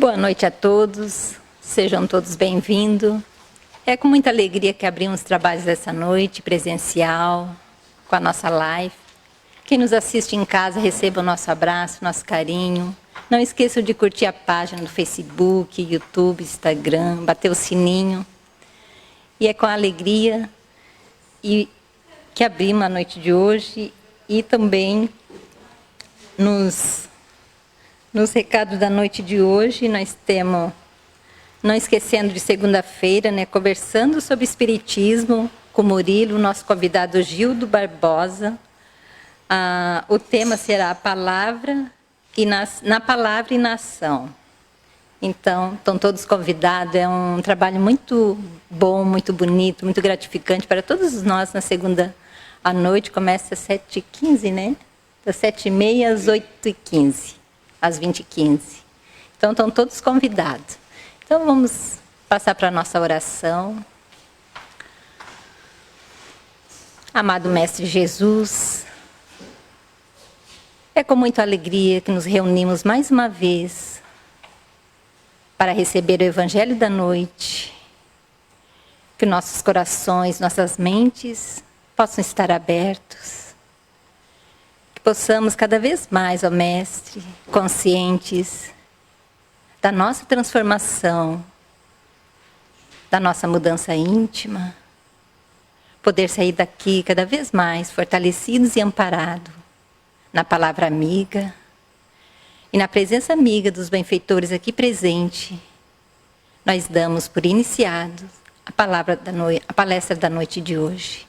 Boa noite a todos, sejam todos bem-vindos. É com muita alegria que abrimos os trabalhos dessa noite, presencial, com a nossa live. Quem nos assiste em casa, receba o nosso abraço, nosso carinho. Não esqueçam de curtir a página do Facebook, YouTube, Instagram, bater o sininho. E é com alegria que abrimos a noite de hoje e também nos recados da noite de hoje, nós temos, não esquecendo de segunda-feira, né, conversando sobre espiritismo com Murilo, nosso convidado Gildo Barbosa. O tema será a palavra e na palavra e na ação. Então, estão todos convidados, é um trabalho muito bom, muito bonito, muito gratificante para todos nós na segunda à noite, começa às 7h15, né? Das 7h30 às 8h15. Às 20h15. Então, estão todos convidados. Então, vamos passar para a nossa oração. Amado Mestre Jesus, é com muita alegria que nos reunimos mais uma vez para receber o Evangelho da noite, que nossos corações, nossas mentes possam estar abertos, possamos cada vez mais, ó Mestre, conscientes da nossa transformação, da nossa mudança íntima, poder sair daqui cada vez mais fortalecidos e amparados na palavra amiga e na presença amiga dos benfeitores aqui presente. Nós damos por iniciados a palestra da noite de hoje.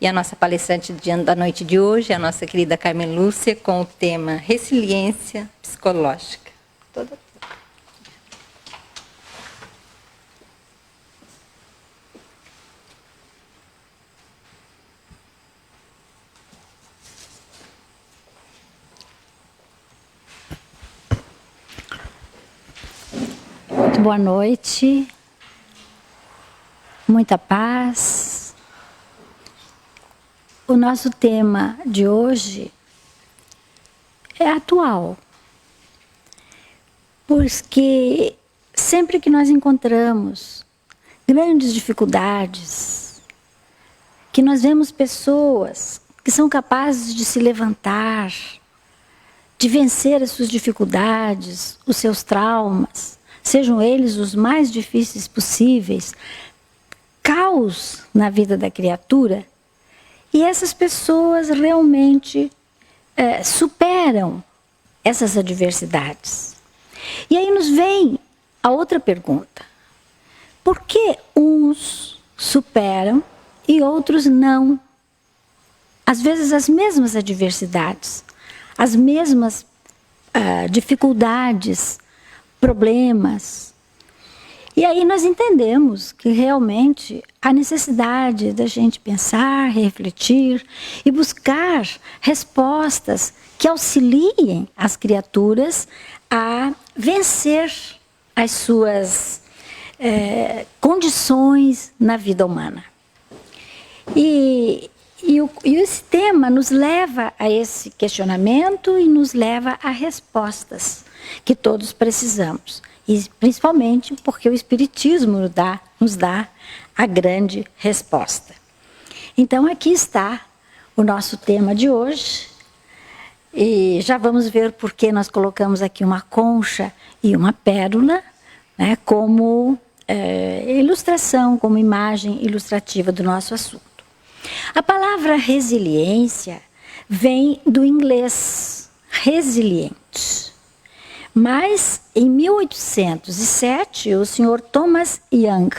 E a nossa palestrante da noite de hoje é a nossa querida Carmen Lúcia, com o tema Resiliência Psicológica. Muito boa noite, muita paz. O nosso tema de hoje é atual, porque sempre que nós encontramos grandes dificuldades, que nós vemos pessoas que são capazes de se levantar, de vencer as suas dificuldades, os seus traumas, sejam eles os mais difíceis possíveis, caos na vida da criatura, e essas pessoas realmente superam essas adversidades. E aí nos vem a outra pergunta. Por que uns superam e outros não? Às vezes as mesmas adversidades, as mesmas dificuldades, problemas. E aí nós entendemos que realmente há necessidade da gente pensar, refletir e buscar respostas que auxiliem as criaturas a vencer as suas condições na vida humana. E esse tema nos leva a esse questionamento e nos leva a respostas que todos precisamos. E principalmente porque o Espiritismo nos dá a grande resposta. Então aqui está o nosso tema de hoje. E já vamos ver por que nós colocamos aqui uma concha e uma pérola, né, como ilustração, como imagem ilustrativa do nosso assunto. A palavra resiliência vem do inglês resiliente. Mas, em 1807, o senhor Thomas Young,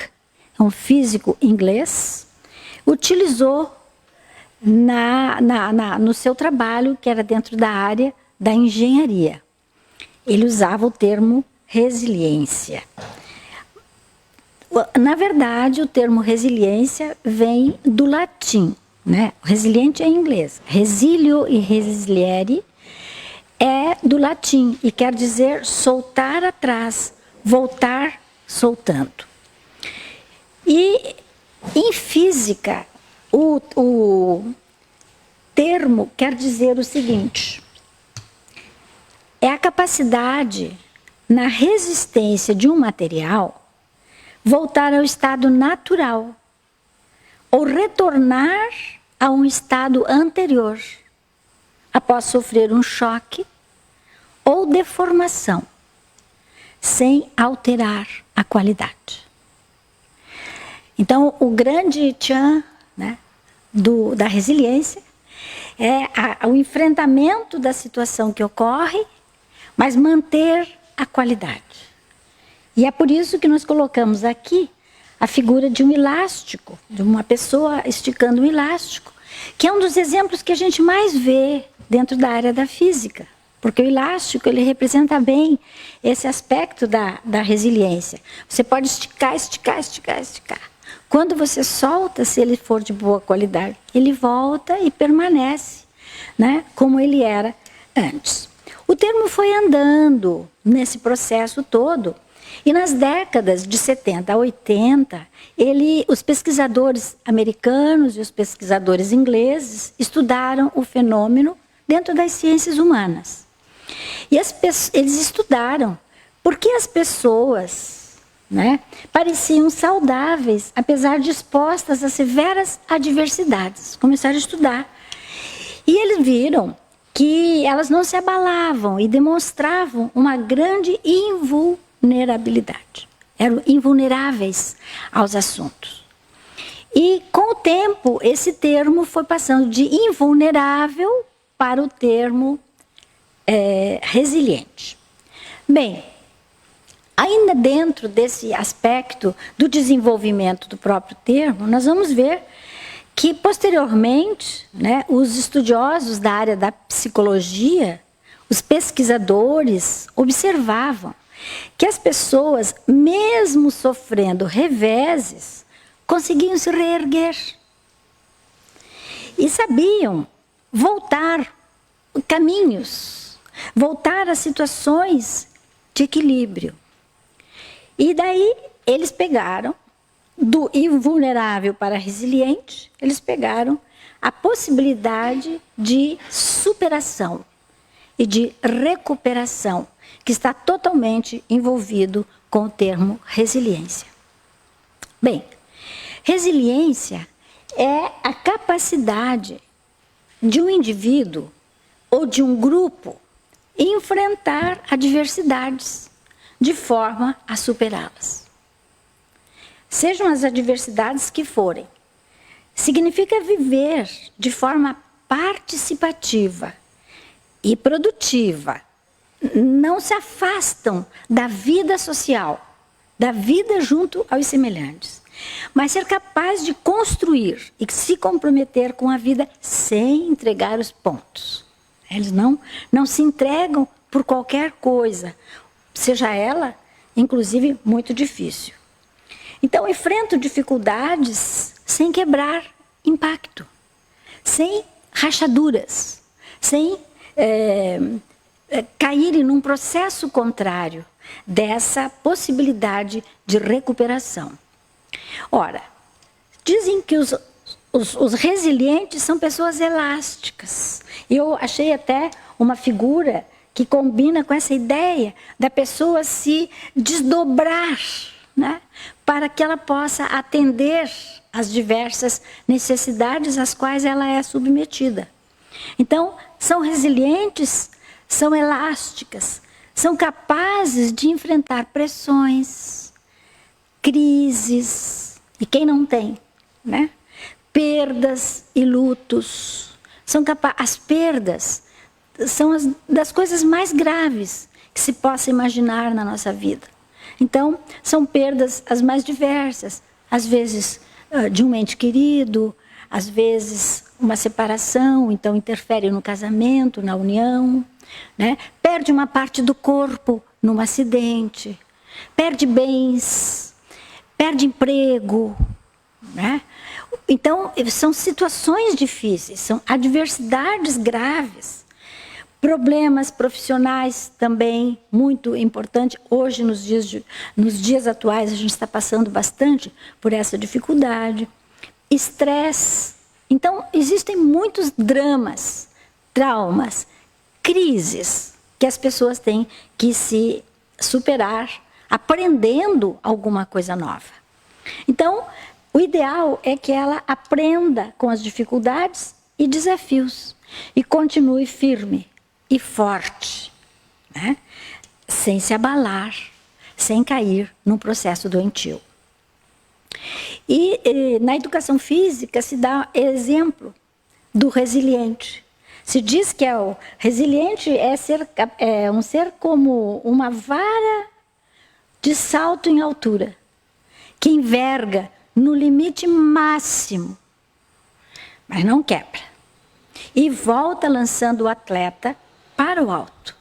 um físico inglês, utilizou no seu trabalho, que era dentro da área da engenharia. Ele usava o termo resiliência. Na verdade, o termo resiliência vem do latim, né? Resiliente é em inglês. Resilio e resiliere é do latim e quer dizer soltar atrás, voltar soltando. E em física, o termo quer dizer o seguinte: é a capacidade na resistência de um material, voltar ao estado natural ou retornar a um estado anterior, após sofrer um choque ou deformação, sem alterar a qualidade. Então, o grande tchan, né, da resiliência é o enfrentamento da situação que ocorre, mas manter a qualidade. E é por isso que nós colocamos aqui a figura de um elástico, de uma pessoa esticando um elástico, que é um dos exemplos que a gente mais vê dentro da área da física, porque o elástico ele representa bem esse aspecto da resiliência. Você pode esticar, esticar, esticar, esticar. Quando você solta, se ele for de boa qualidade, ele volta e permanece, né, como ele era antes. O termo foi andando nesse processo todo, e nas décadas de 70 a 80, os pesquisadores americanos e os pesquisadores ingleses estudaram o fenômeno dentro das ciências humanas. E eles estudaram por que as pessoas, né, pareciam saudáveis, apesar de expostas a severas adversidades. Começaram a estudar. E eles viram que elas não se abalavam e demonstravam uma grande invulnerabilidade. Eram invulneráveis aos assuntos. E, com o tempo, esse termo foi passando de invulnerável para o termo resiliente. Bem, ainda dentro desse aspecto do desenvolvimento do próprio termo, nós vamos ver que, posteriormente, né, os estudiosos da área da psicologia, os pesquisadores, observavam que as pessoas, mesmo sofrendo reveses, conseguiam se reerguer. E sabiam voltar caminhos, voltar a situações de equilíbrio. E daí eles pegaram, do invulnerável para resiliente, eles pegaram a possibilidade de superação e de recuperação, que está totalmente envolvido com o termo resiliência. Bem, resiliência é a capacidade de um indivíduo ou de um grupo enfrentar adversidades de forma a superá-las. Sejam as adversidades que forem. Significa viver de forma participativa e produtiva. Não se afastam da vida social, da vida junto aos semelhantes, mas ser capaz de construir e se comprometer com a vida sem entregar os pontos. Eles não se entregam por qualquer coisa, seja ela, inclusive, muito difícil. Então, enfrento dificuldades sem quebrar impacto, sem rachaduras, sem caírem num processo contrário dessa possibilidade de recuperação. Ora, dizem que os resilientes são pessoas elásticas. Eu achei até uma figura que combina com essa ideia da pessoa se desdobrar, né, para que ela possa atender às diversas necessidades às quais ela é submetida. Então, são resilientes, são elásticas, são capazes de enfrentar pressões, crises, e quem não tem, né? Perdas e lutos. As perdas são das coisas mais graves que se possa imaginar na nossa vida. Então, são perdas as mais diversas, às vezes de um ente querido, às vezes uma separação, então interfere no casamento, na união, né? Perde uma parte do corpo num acidente, perde bens, perde emprego, né? Então, são situações difíceis, são adversidades graves. Problemas profissionais também, muito importante. Hoje, nos dias atuais, a gente está passando bastante por essa dificuldade. Estresse. Então, existem muitos dramas, traumas, crises que as pessoas têm que se superar, aprendendo alguma coisa nova. Então, o ideal é que ela aprenda com as dificuldades e desafios e continue firme e forte, né? Sem se abalar, sem cair num processo doentio. E na educação física se dá exemplo do resiliente. Se diz que o resiliente é um ser como uma vara de salto em altura, que enverga no limite máximo, mas não quebra. E volta lançando o atleta para o alto.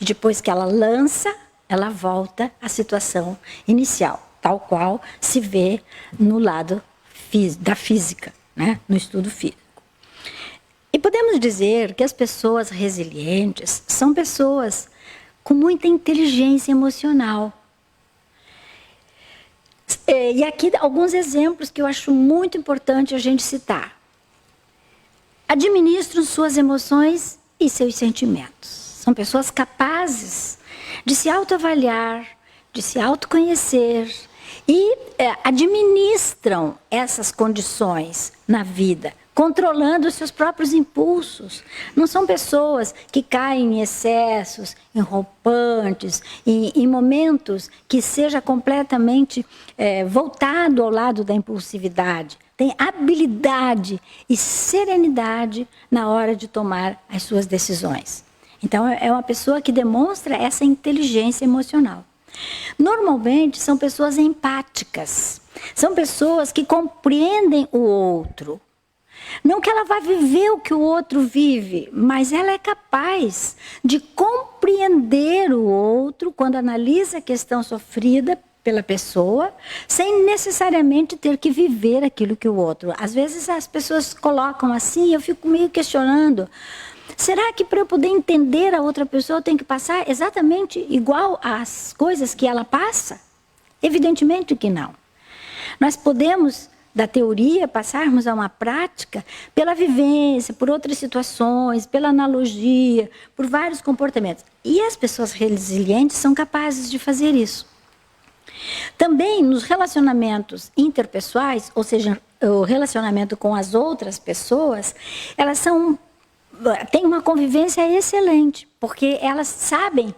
E depois que ela lança, ela volta à situação inicial, tal qual se vê no lado da física, né? No estudo físico. E podemos dizer que as pessoas resilientes são pessoas com muita inteligência emocional. E aqui alguns exemplos que eu acho muito importante a gente citar. Administram suas emoções e seus sentimentos. São pessoas capazes de se autoavaliar, de se autoconhecer e administram essas condições na vida, controlando os seus próprios impulsos. Não são pessoas que caem em excessos, em rompantes, em momentos que seja completamente voltado ao lado da impulsividade. Tem habilidade e serenidade na hora de tomar as suas decisões. Então, é uma pessoa que demonstra essa inteligência emocional. Normalmente, são pessoas empáticas. São pessoas que compreendem o outro. Não que ela vá viver o que o outro vive, mas ela é capaz de compreender o outro quando analisa a questão sofrida pela pessoa, sem necessariamente ter que viver aquilo que o outro. Às vezes as pessoas colocam assim, eu fico meio questionando. Será que para eu poder entender a outra pessoa eu tenho que passar exatamente igual às coisas que ela passa? Evidentemente que não. Nós podemos, da teoria, passarmos a uma prática pela vivência, por outras situações, pela analogia, por vários comportamentos. E as pessoas resilientes são capazes de fazer isso. Também nos relacionamentos interpessoais, ou seja, o relacionamento com as outras pessoas, elas têm uma convivência excelente, porque elas sabem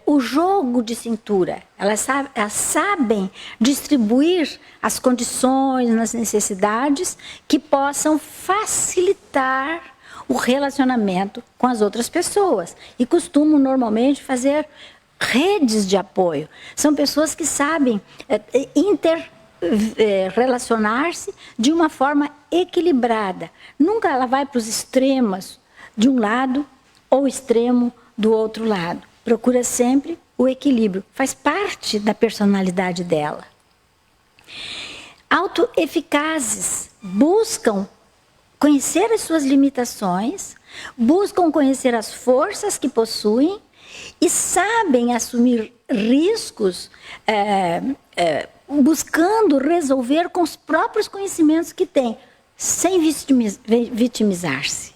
o jogo de cintura, elas sabem distribuir as condições, as necessidades que possam facilitar o relacionamento com as outras pessoas. E costumam normalmente fazer redes de apoio. São pessoas que sabem relacionar-se de uma forma equilibrada. Nunca ela vai para os extremos de um lado ou extremo do outro lado. Procura sempre o equilíbrio. Faz parte da personalidade dela. Autoeficazes, buscam conhecer as suas limitações, buscam conhecer as forças que possuem e sabem assumir riscos, buscando resolver com os próprios conhecimentos que têm, sem vitimizar-se.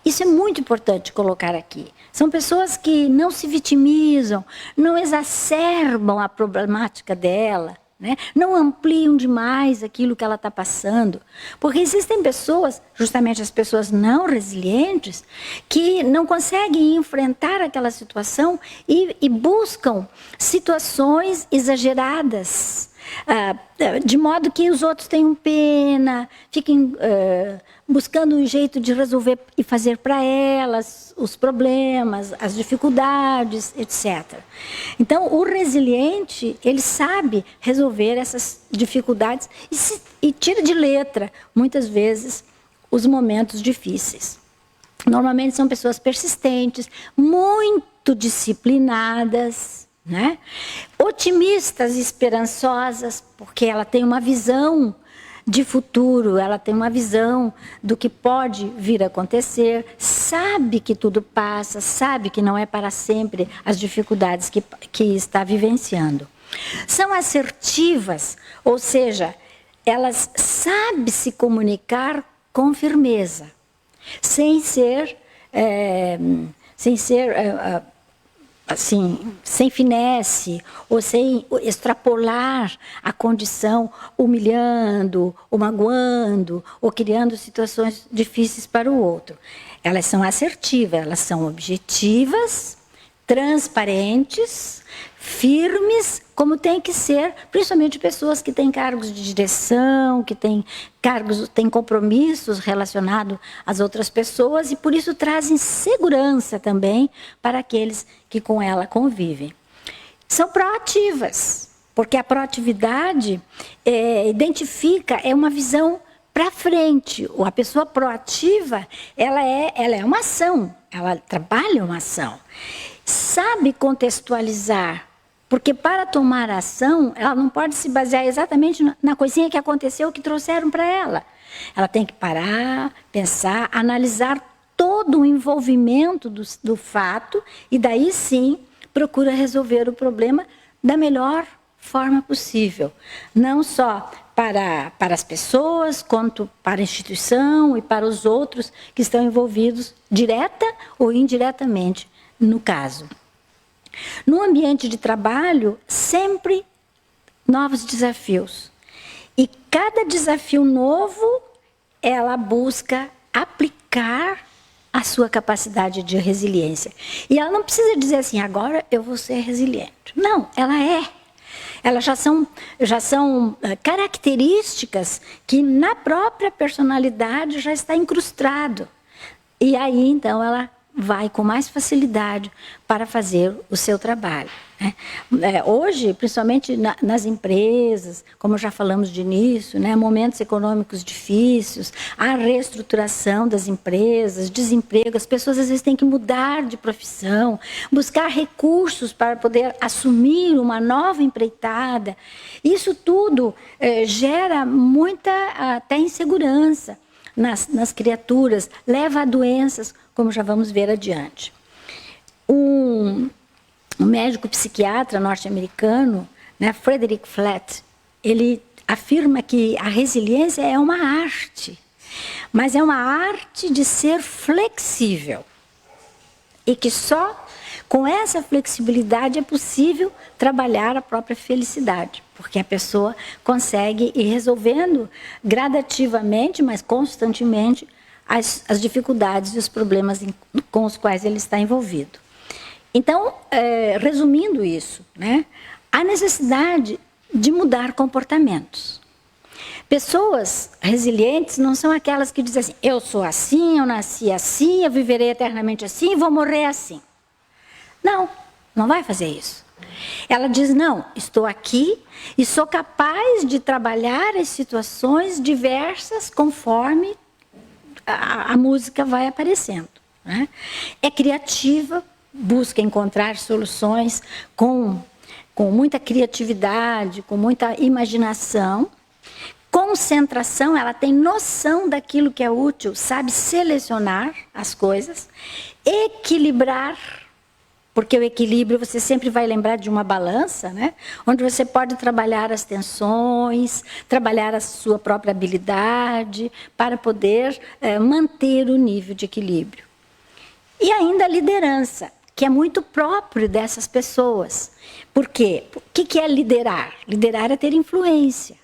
Isso é muito importante colocar aqui. São pessoas que não se vitimizam, não exacerbam a problemática dela, né? Não ampliam demais aquilo que ela está passando. Porque existem pessoas, justamente as pessoas não resilientes, que não conseguem enfrentar aquela situação e buscam situações exageradas, de modo que os outros tenham pena, fiquem buscando um jeito de resolver e fazer para elas os problemas, as dificuldades, etc. Então, o resiliente, ele sabe resolver essas dificuldades e tira de letra, muitas vezes, os momentos difíceis. Normalmente são pessoas persistentes, muito disciplinadas, né? Otimistas e esperançosas, porque ela tem uma visão de futuro, ela tem uma visão do que pode vir a acontecer, sabe que tudo passa, sabe que não é para sempre as dificuldades que está vivenciando. São assertivas, ou seja, elas sabem se comunicar com firmeza, sem ser assim, sem finesse, ou sem extrapolar a condição, humilhando, ou magoando, ou criando situações difíceis para o outro. Elas são assertivas, elas são objetivas, transparentes, firmes, como tem que ser, principalmente pessoas que têm cargos de direção, que têm compromissos relacionados às outras pessoas e por isso trazem segurança também para aqueles que com ela convivem. São proativas, porque a proatividade identifica, é uma visão para frente. A pessoa proativa, ela é uma ação, ela trabalha uma ação. Sabe contextualizar, porque para tomar ação, ela não pode se basear exatamente na coisinha que aconteceu, que trouxeram para ela. Ela tem que parar, pensar, analisar todo o envolvimento do fato e daí sim procura resolver o problema da melhor forma possível. Não só para as pessoas, quanto para a instituição e para os outros que estão envolvidos direta ou indiretamente no caso. No ambiente de trabalho, sempre novos desafios. E cada desafio novo, ela busca aplicar a sua capacidade de resiliência. E ela não precisa dizer assim, agora eu vou ser resiliente. Não, ela é. Elas já são características que na própria personalidade já está incrustado. E aí, então, ela vai com mais facilidade para fazer o seu trabalho. Hoje, principalmente nas empresas, como já falamos de início, momentos econômicos difíceis, a reestruturação das empresas, desemprego, as pessoas às vezes têm que mudar de profissão, buscar recursos para poder assumir uma nova empreitada. Isso tudo gera muita até insegurança nas criaturas, leva a doenças, como já vamos ver adiante. Um médico psiquiatra norte-americano, Frederick Flatt, ele afirma que a resiliência é uma arte, mas é uma arte de ser flexível. E que só com essa flexibilidade é possível trabalhar a própria felicidade, porque a pessoa consegue ir resolvendo gradativamente, mas constantemente, as dificuldades e os problemas com os quais ele está envolvido. Então, resumindo isso, a necessidade de mudar comportamentos. Pessoas resilientes não são aquelas que dizem assim, eu sou assim, eu nasci assim, eu viverei eternamente assim e vou morrer assim. Não, não vai fazer isso. Ela diz, não, estou aqui e sou capaz de trabalhar as situações diversas conforme a música vai aparecendo. É criativa, busca encontrar soluções com muita criatividade, com muita imaginação. Concentração, ela tem noção daquilo que é útil, sabe selecionar as coisas, equilibrar, porque o equilíbrio você sempre vai lembrar de uma balança, onde você pode trabalhar as tensões, trabalhar a sua própria habilidade, para poder manter o nível de equilíbrio. E ainda a liderança, que é muito próprio dessas pessoas. Por quê? O que é liderar? Liderar é ter influência.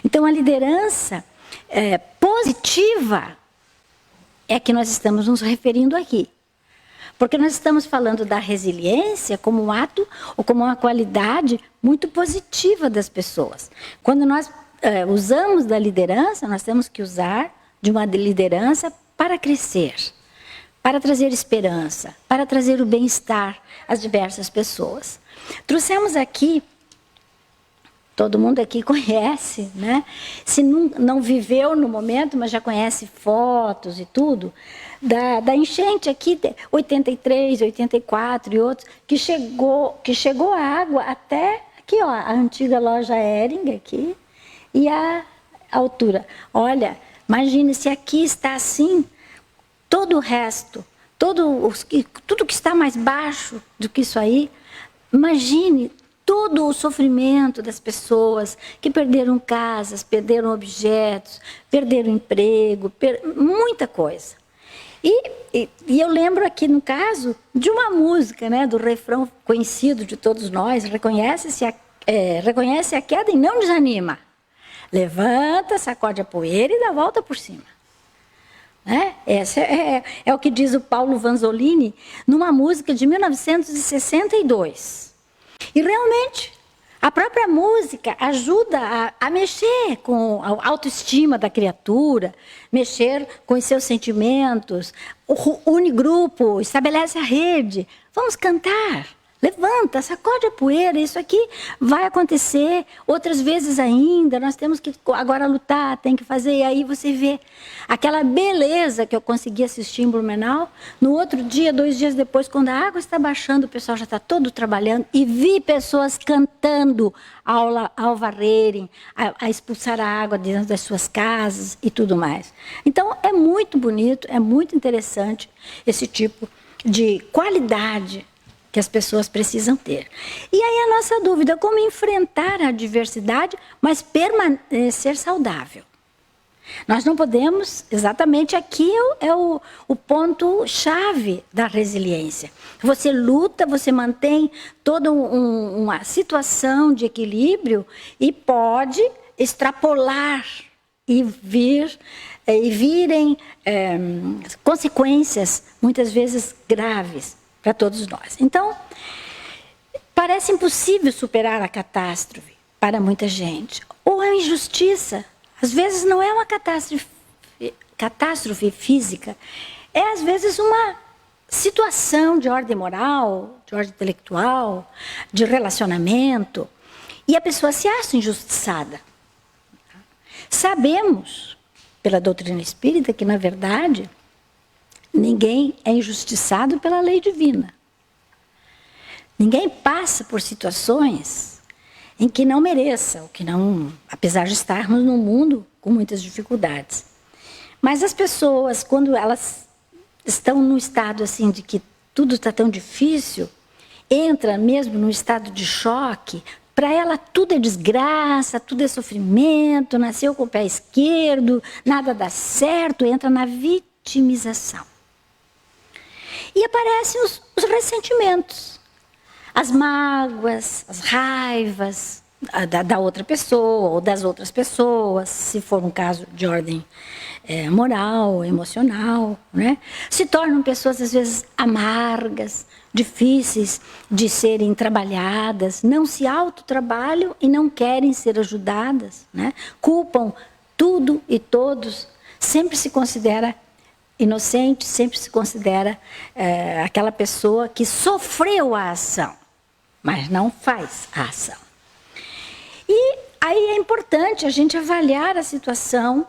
Então, a liderança positiva é que nós estamos nos referindo aqui. Porque nós estamos falando da resiliência como um ato ou como uma qualidade muito positiva das pessoas. Quando nós usamos da liderança, nós temos que usar de uma liderança para crescer, para trazer esperança, para trazer o bem-estar às diversas pessoas. Trouxemos aqui, todo mundo aqui conhece, se não viveu no momento, mas já conhece fotos e tudo, da enchente aqui, 83, 84 e outros, que chegou a água até aqui, ó, a antiga loja Hering aqui, e a altura. Olha, imagine se aqui está assim, todo o resto, tudo que está mais baixo do que isso aí, imagine todo o sofrimento das pessoas que perderam casas, perderam objetos, perderam emprego, muita coisa. E eu lembro aqui, no caso, de uma música, né, do refrão conhecido de todos nós, reconhece a queda e não desanima. Levanta, sacode a poeira e dá a volta por cima. Né? Esse é o que diz o Paulo Vanzolini numa música de 1962. E realmente, a própria música ajuda a mexer com a autoestima da criatura, mexer com os seus sentimentos, une grupo, estabelece a rede. Vamos cantar. Levanta, sacode a poeira, isso aqui vai acontecer outras vezes ainda, nós temos que agora lutar, tem que fazer, e aí você vê aquela beleza que eu consegui assistir em Blumenau, no outro dia, 2 dias depois, quando a água está baixando, o pessoal já está todo trabalhando, e vi pessoas cantando ao varrerem, a expulsar a água dentro das suas casas e tudo mais. Então, é muito bonito, é muito interessante esse tipo de qualidade que as pessoas precisam ter. E aí a nossa dúvida, como enfrentar a adversidade, mas permanecer saudável? Nós não podemos, exatamente aqui é o ponto-chave da resiliência. Você luta, você mantém toda uma situação de equilíbrio e pode extrapolar e virem consequências, muitas vezes graves, para todos nós. Então, parece impossível superar a catástrofe para muita gente. Ou a injustiça. Às vezes não é uma catástrofe física, é às vezes uma situação de ordem moral, de ordem intelectual, de relacionamento, e a pessoa se acha injustiçada. Sabemos, pela doutrina espírita, que, na verdade, ninguém é injustiçado pela lei divina. Ninguém passa por situações em que não mereça, ou que não, apesar de estarmos num mundo com muitas dificuldades. Mas as pessoas, quando elas estão num estado assim de que tudo está tão difícil, entra mesmo num estado de choque, para ela tudo é desgraça, tudo é sofrimento, nasceu com o pé esquerdo, nada dá certo, entra na vitimização. E aparecem os ressentimentos, as mágoas, as raivas da outra pessoa ou das outras pessoas, se for um caso de ordem moral, emocional, né? Se tornam pessoas, às vezes, amargas, difíceis de serem trabalhadas, não se autotrabalham e não querem ser ajudadas, né? Culpam tudo e todos, sempre se considera inocente, sempre se considera aquela pessoa que sofreu a ação, mas não faz a ação. E aí é importante a gente avaliar a situação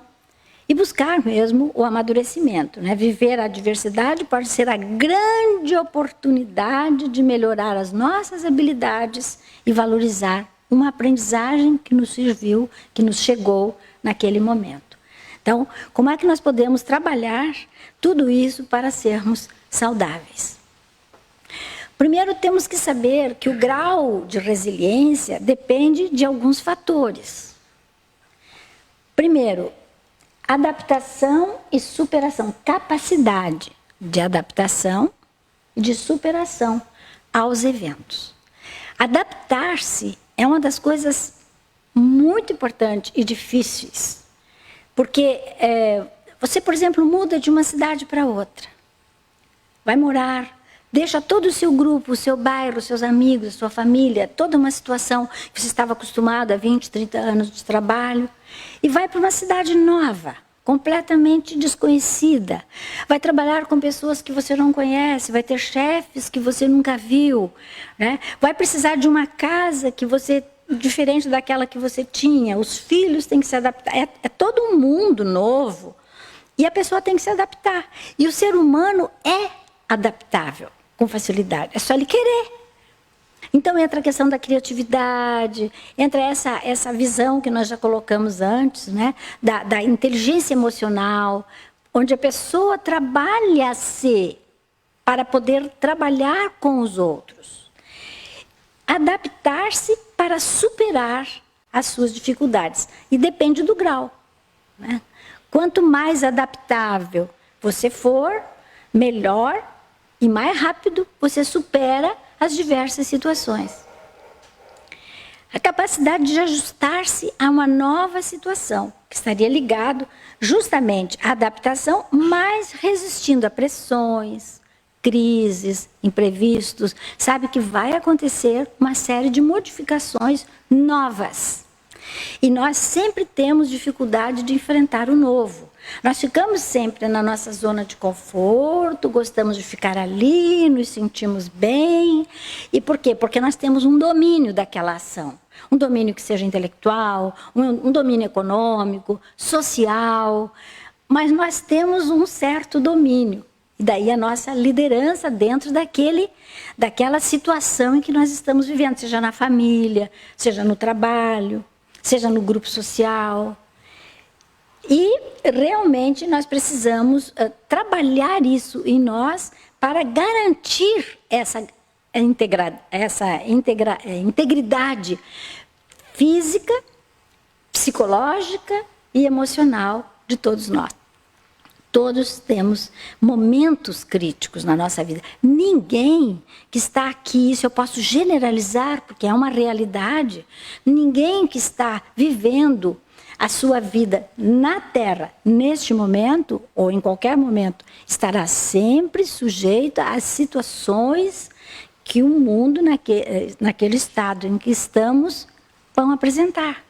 e buscar mesmo o amadurecimento, né? Viver a adversidade pode ser a grande oportunidade de melhorar as nossas habilidades e valorizar uma aprendizagem que nos serviu, que nos chegou naquele momento. Então, como é que nós podemos trabalhar tudo isso para sermos saudáveis? Primeiro, temos que saber que o grau de resiliência depende de alguns fatores. Primeiro, adaptação e superação, capacidade de adaptação e de superação aos eventos. Adaptar-se é uma das coisas muito importantes e difíceis. Porque você, por exemplo, muda de uma cidade para outra. Vai morar, deixa todo o seu grupo, o seu bairro, os seus amigos, a sua família, toda uma situação que você estava acostumado há 20, 30 anos de trabalho, e vai para uma cidade nova, completamente desconhecida. Vai trabalhar com pessoas que você não conhece, vai ter chefes que você nunca viu, né? Vai precisar de uma casa que você diferente daquela que você tinha, os filhos têm que se adaptar, é todo um mundo novo, e a pessoa tem que se adaptar. E o ser humano é adaptável com facilidade, é só ele querer. Então entra a questão da criatividade, entra essa visão que nós já colocamos antes, né? da inteligência emocional, onde a pessoa trabalha-se para poder trabalhar com os outros. Adaptar-se para superar as suas dificuldades. E depende do grau, né? Quanto mais adaptável você for, melhor e mais rápido você supera as diversas situações. A capacidade de ajustar-se a uma nova situação, que estaria ligado justamente à adaptação, mas resistindo a pressões, crises, imprevistos. Sabe que vai acontecer uma série de modificações novas. E nós sempre temos dificuldade de enfrentar o novo. Nós ficamos sempre na nossa zona de conforto, gostamos de ficar ali, nos sentimos bem. E por quê? Porque nós temos um domínio daquela ação. Um domínio que seja intelectual, um domínio econômico, social. Mas nós temos um certo domínio. E daí a nossa liderança dentro daquela situação em que nós estamos vivendo, seja na família, seja no trabalho, seja no grupo social. E realmente nós precisamos trabalhar isso em nós para garantir essa integridade física, psicológica e emocional de todos nós. Todos temos momentos críticos na nossa vida. Ninguém que está aqui, isso eu posso generalizar, porque é uma realidade, ninguém que está vivendo a sua vida na Terra, neste momento, ou em qualquer momento, estará sempre sujeito às situações que o mundo, naquele estado em que estamos, vão apresentar.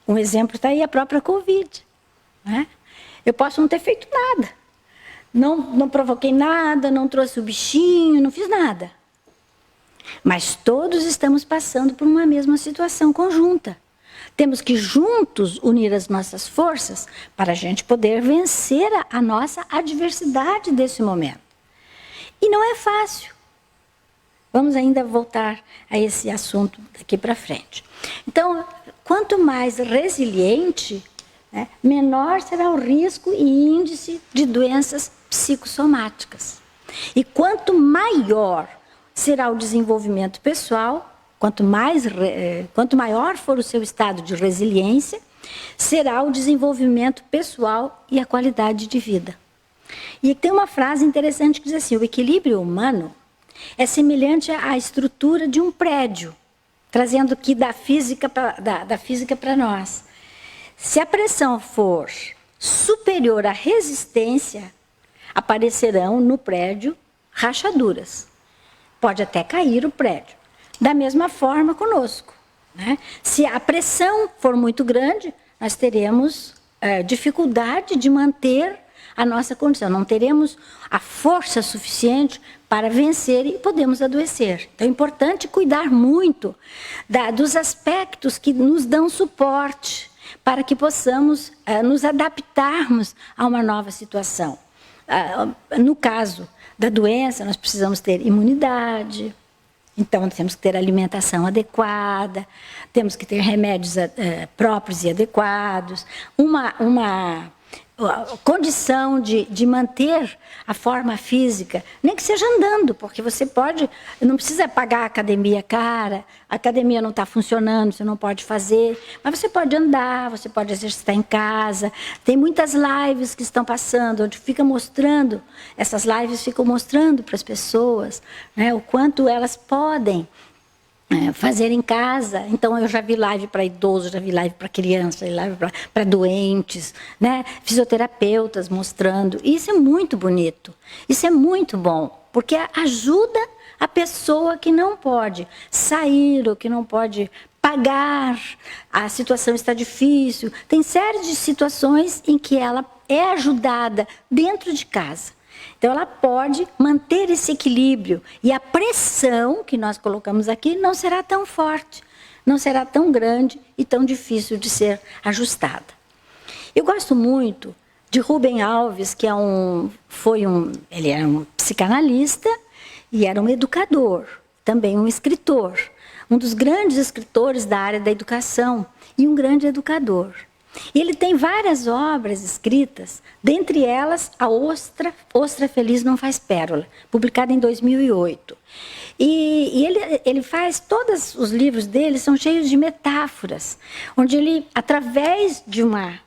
Um exemplo está aí a própria Covid, né? Eu posso não ter feito nada. Não provoquei nada, não trouxe o bichinho, não fiz nada. Mas todos estamos passando por uma mesma situação conjunta. Temos que juntos unir as nossas forças para a gente poder vencer a nossa adversidade desse momento. E não é fácil. Vamos ainda voltar a esse assunto daqui para frente. Então, quanto mais resiliente, né, menor será o risco e índice de doenças psicossomáticas. E quanto maior será o desenvolvimento pessoal, quanto maior for o seu estado de resiliência, será o desenvolvimento pessoal e a qualidade de vida. E tem uma frase interessante que diz assim: o equilíbrio humano é semelhante à estrutura de um prédio, trazendo aqui da física para nós. Se a pressão for superior à resistência, aparecerão no prédio rachaduras. Pode até cair o prédio. Da mesma forma conosco, né? Se a pressão for muito grande, nós teremos dificuldade de manter a nossa condição. Não teremos a força suficiente para vencer e podemos adoecer. Então é importante cuidar muito dos aspectos que nos dão suporte, para que possamos nos adaptarmos a uma nova situação. No caso da doença, nós precisamos ter imunidade, então temos que ter alimentação adequada, temos que ter remédios próprios e adequados, uma condição de manter a forma física, nem que seja andando, porque você não precisa pagar a academia cara, a academia não está funcionando, você não pode fazer, mas você pode andar, você pode exercitar em casa. Tem muitas lives que estão passando, onde essas lives ficam mostrando para as pessoas, né, o quanto elas podem fazer em casa. Então eu já vi live para idosos, já vi live para crianças, live para doentes, né? Fisioterapeutas mostrando. E isso é muito bonito, isso é muito bom, porque ajuda a pessoa que não pode sair ou que não pode pagar, a situação está difícil. Tem série de situações em que ela é ajudada dentro de casa. Então, ela pode manter esse equilíbrio e a pressão que nós colocamos aqui não será tão forte, não será tão grande e tão difícil de ser ajustada. Eu gosto muito de Rubem Alves, que ele era um psicanalista e era um educador, também um escritor, um dos grandes escritores da área da educação e um grande educador. E ele tem várias obras escritas, dentre elas a Ostra Feliz Não Faz Pérola, publicada em 2008. E ele faz, todos os livros dele são cheios de metáforas, onde ele, através de uma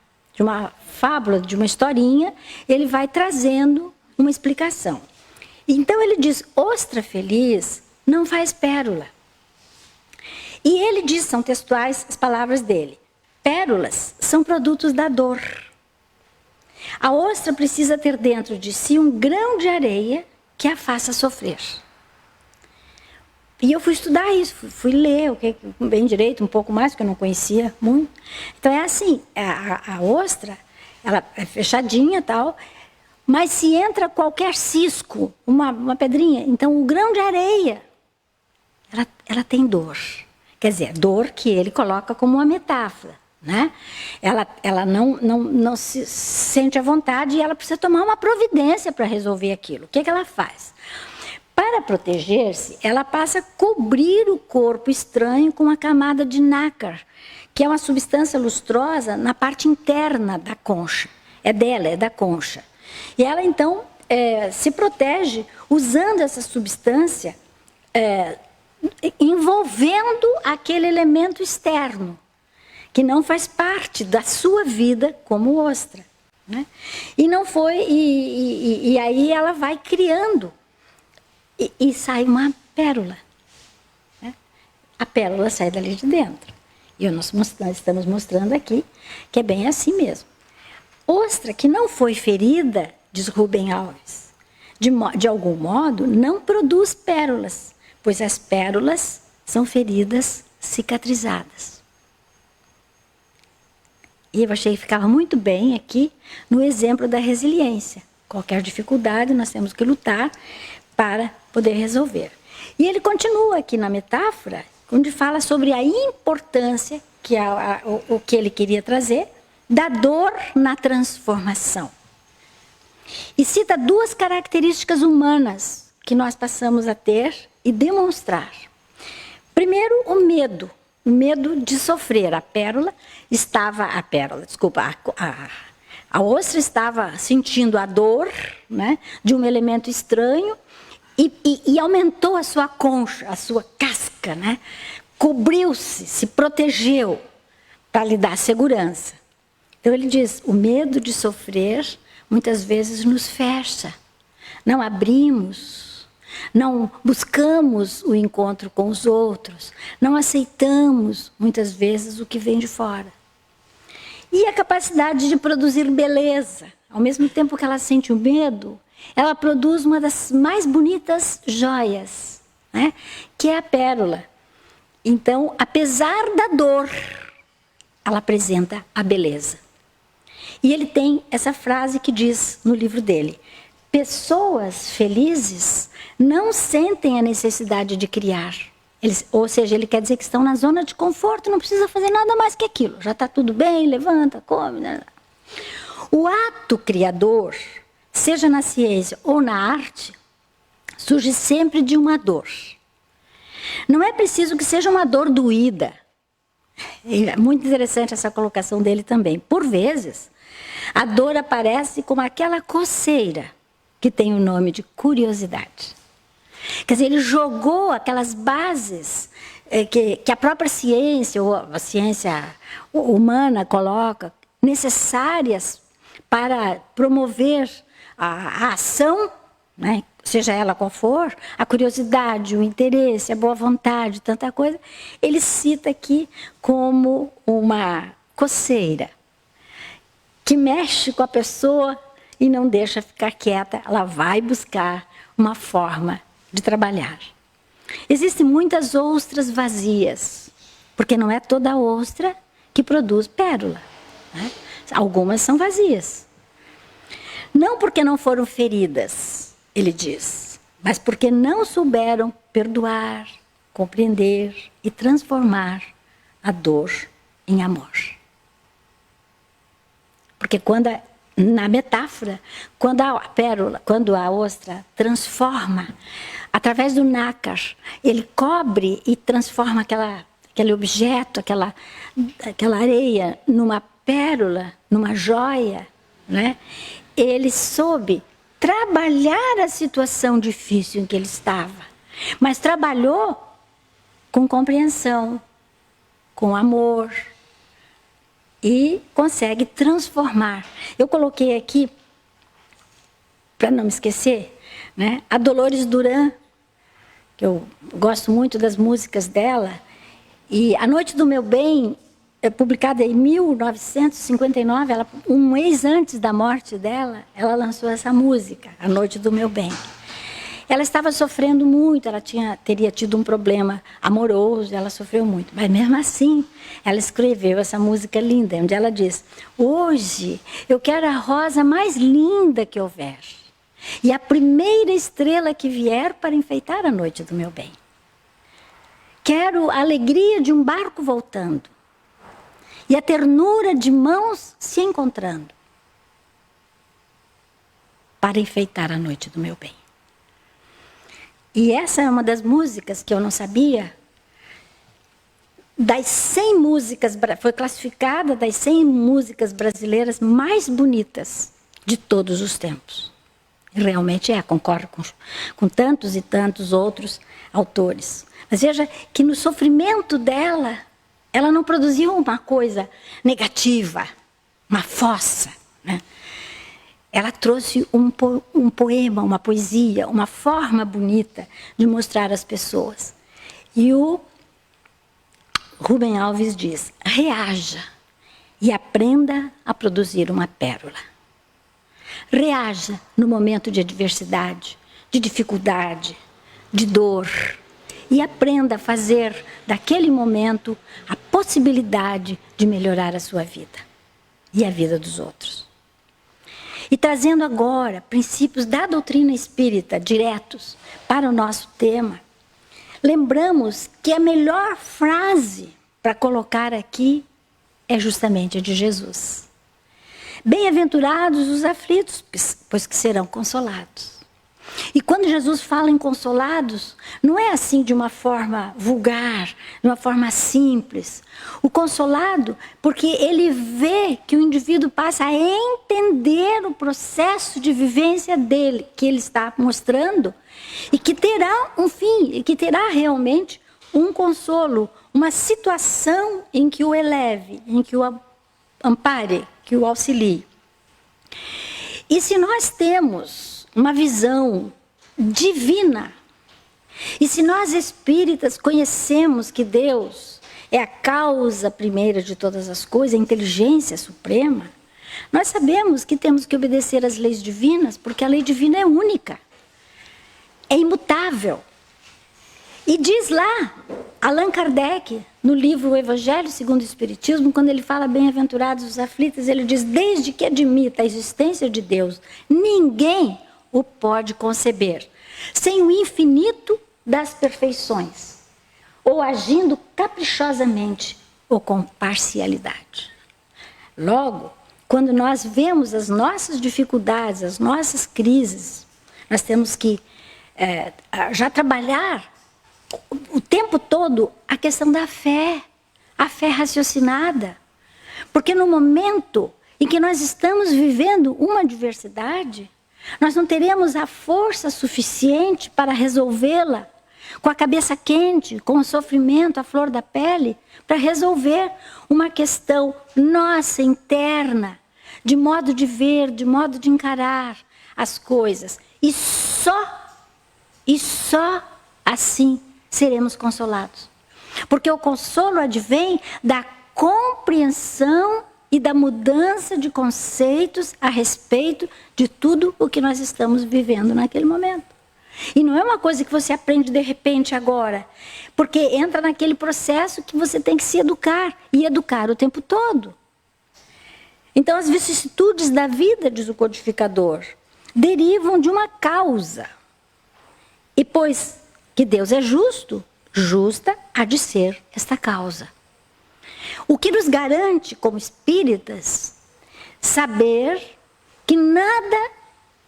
fábula, de uma historinha, ele vai trazendo uma explicação. Então ele diz, ostra feliz não faz pérola. E ele diz, são textuais as palavras dele, pérolas são produtos da dor. A ostra precisa ter dentro de si um grão de areia que a faça sofrer. E eu fui estudar isso, fui ler o que bem direito, um pouco mais, porque eu não conhecia muito. Então é assim, a ostra, ela é fechadinha e tal, mas se entra qualquer cisco, uma pedrinha, então o grão de areia, ela tem dor. Quer dizer, dor que ele coloca como uma metáfora. Né? Ela não se sente à vontade e ela precisa tomar uma providência para resolver aquilo. O que ela faz? Para proteger-se, ela passa a cobrir o corpo estranho com uma camada de nácar, que é uma substância lustrosa na parte interna da concha. É dela, é da concha. E ela, então, se protege usando essa substância, envolvendo aquele elemento externo, que não faz parte da sua vida como ostra. Né? E não foi, e aí ela vai criando, e sai uma pérola. Né? A pérola sai dali de dentro. E nós estamos mostrando aqui que é bem assim mesmo. Ostra que não foi ferida, diz Rubem Alves, de algum modo não produz pérolas, pois as pérolas são feridas cicatrizadas. E eu achei que ficava muito bem aqui no exemplo da resiliência. Qualquer dificuldade nós temos que lutar para poder resolver. E ele continua aqui na metáfora, onde fala sobre a importância, que é o que ele queria trazer, da dor na transformação. E cita duas características humanas que nós passamos a ter e demonstrar. Primeiro, o medo de sofrer. A ostra estava sentindo a dor, né, de um elemento estranho e aumentou a sua concha, a sua casca, né? Cobriu-se, se protegeu para lhe dar segurança. Então ele diz, o medo de sofrer muitas vezes nos fecha, não abrimos, não buscamos o encontro com os outros, não aceitamos muitas vezes o que vem de fora. E a capacidade de produzir beleza, ao mesmo tempo que ela sente o medo, ela produz uma das mais bonitas joias, né? Que é a pérola. Então, apesar da dor, ela apresenta a beleza. E ele tem essa frase que diz no livro dele, pessoas felizes não sentem a necessidade de criar. Ou seja, ele quer dizer que estão na zona de conforto, não precisa fazer nada mais que aquilo. Já está tudo bem, levanta, come. O ato criador, seja na ciência ou na arte, surge sempre de uma dor. Não é preciso que seja uma dor doída. É muito interessante essa colocação dele também. Por vezes, a dor aparece como aquela coceira que tem o nome de curiosidade. Quer dizer, ele jogou aquelas bases que a própria ciência, ou a ciência humana coloca, necessárias para promover a ação, né? Seja ela qual for, a curiosidade, o interesse, a boa vontade, tanta coisa, ele cita aqui como uma coceira que mexe com a pessoa e não deixa ficar quieta, ela vai buscar uma forma de trabalhar. Existem muitas ostras vazias, porque não é toda ostra que produz pérola, né? Algumas são vazias. Não porque não foram feridas, ele diz, mas porque não souberam perdoar, compreender e transformar a dor em amor. Porque na metáfora, quando a pérola, quando a ostra transforma, através do nácar, ele cobre e transforma aquele objeto, aquela areia, numa pérola, numa joia, né? Ele soube trabalhar a situação difícil em que ele estava, mas trabalhou com compreensão, com amor, e consegue transformar. Eu coloquei aqui, para não me esquecer, né, a Dolores Duran, que eu gosto muito das músicas dela, e A Noite do Meu Bem, publicada em 1959, um mês antes da morte dela, ela lançou essa música, A Noite do Meu Bem. Ela estava sofrendo muito, ela teria tido um problema amoroso, ela sofreu muito. Mas mesmo assim, ela escreveu essa música linda, onde ela diz: hoje eu quero a rosa mais linda que houver, e a primeira estrela que vier para enfeitar a noite do meu bem. Quero a alegria de um barco voltando, e a ternura de mãos se encontrando, para enfeitar a noite do meu bem. E essa é uma das músicas que eu não sabia. Das 100 músicas, foi classificada das 100 músicas brasileiras mais bonitas de todos os tempos. E realmente concordo com tantos e tantos outros autores. Mas veja que no sofrimento dela, ela não produziu uma coisa negativa, uma fossa, né? Ela trouxe um poema, uma poesia, uma forma bonita de mostrar às pessoas. E o Rubem Alves diz: reaja e aprenda a produzir uma pérola. Reaja no momento de adversidade, de dificuldade, de dor, e aprenda a fazer daquele momento a possibilidade de melhorar a sua vida e a vida dos outros. E trazendo agora princípios da doutrina espírita diretos para o nosso tema, lembramos que a melhor frase para colocar aqui é justamente a de Jesus. Bem-aventurados os aflitos, pois que serão consolados. E quando Jesus fala em consolados, não é assim de uma forma vulgar, de uma forma simples. O consolado, porque ele vê que o indivíduo passa a entender o processo de vivência dele, que ele está mostrando, e que terá um fim, e que terá realmente um consolo, uma situação em que o eleve, em que o ampare, que o auxilie. E se nós temos uma visão divina, e se nós espíritas conhecemos que Deus é a causa primeira de todas as coisas, a inteligência suprema, nós sabemos que temos que obedecer às leis divinas, porque a lei divina é única, é imutável. E diz lá, Allan Kardec, no livro O Evangelho segundo o Espiritismo, quando ele fala bem-aventurados os aflitos, ele diz: desde que admita a existência de Deus, ninguém o pode conceber sem o infinito das perfeições, ou agindo caprichosamente ou com parcialidade. Logo, quando nós vemos as nossas dificuldades, as nossas crises, nós temos que já trabalhar o tempo todo a questão da fé, a fé raciocinada. Porque no momento em que nós estamos vivendo uma adversidade, nós não teremos a força suficiente para resolvê-la com a cabeça quente, com o sofrimento à flor da pele, para resolver uma questão nossa, interna, de modo de ver, de modo de encarar as coisas. E só assim seremos consolados. Porque o consolo advém da compreensão e da mudança de conceitos a respeito de tudo o que nós estamos vivendo naquele momento. E não é uma coisa que você aprende de repente agora, porque entra naquele processo que você tem que se educar, e educar o tempo todo. Então as vicissitudes da vida, diz o codificador, derivam de uma causa. E pois que Deus é justo, justa há de ser esta causa. O que nos garante, como espíritas, saber que nada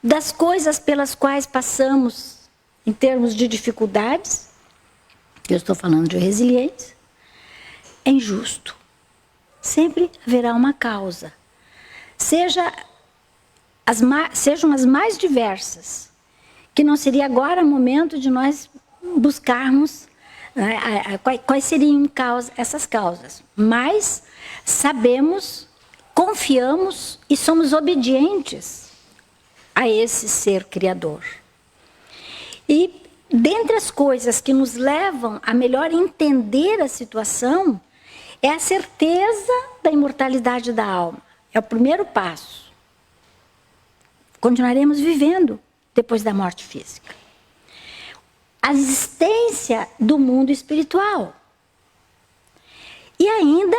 das coisas pelas quais passamos em termos de dificuldades, eu estou falando de resiliência, é injusto. Sempre haverá uma causa. Sejam as mais diversas, que não seria agora o momento de nós buscarmos quais seriam essas causas. Mas sabemos confiamos e somos obedientes a esse ser criador. E dentre as coisas que nos levam a melhor entender a situação, é a certeza da imortalidade da alma. É o primeiro passo. Continuaremos vivendo depois da morte física. A existência do mundo espiritual. E ainda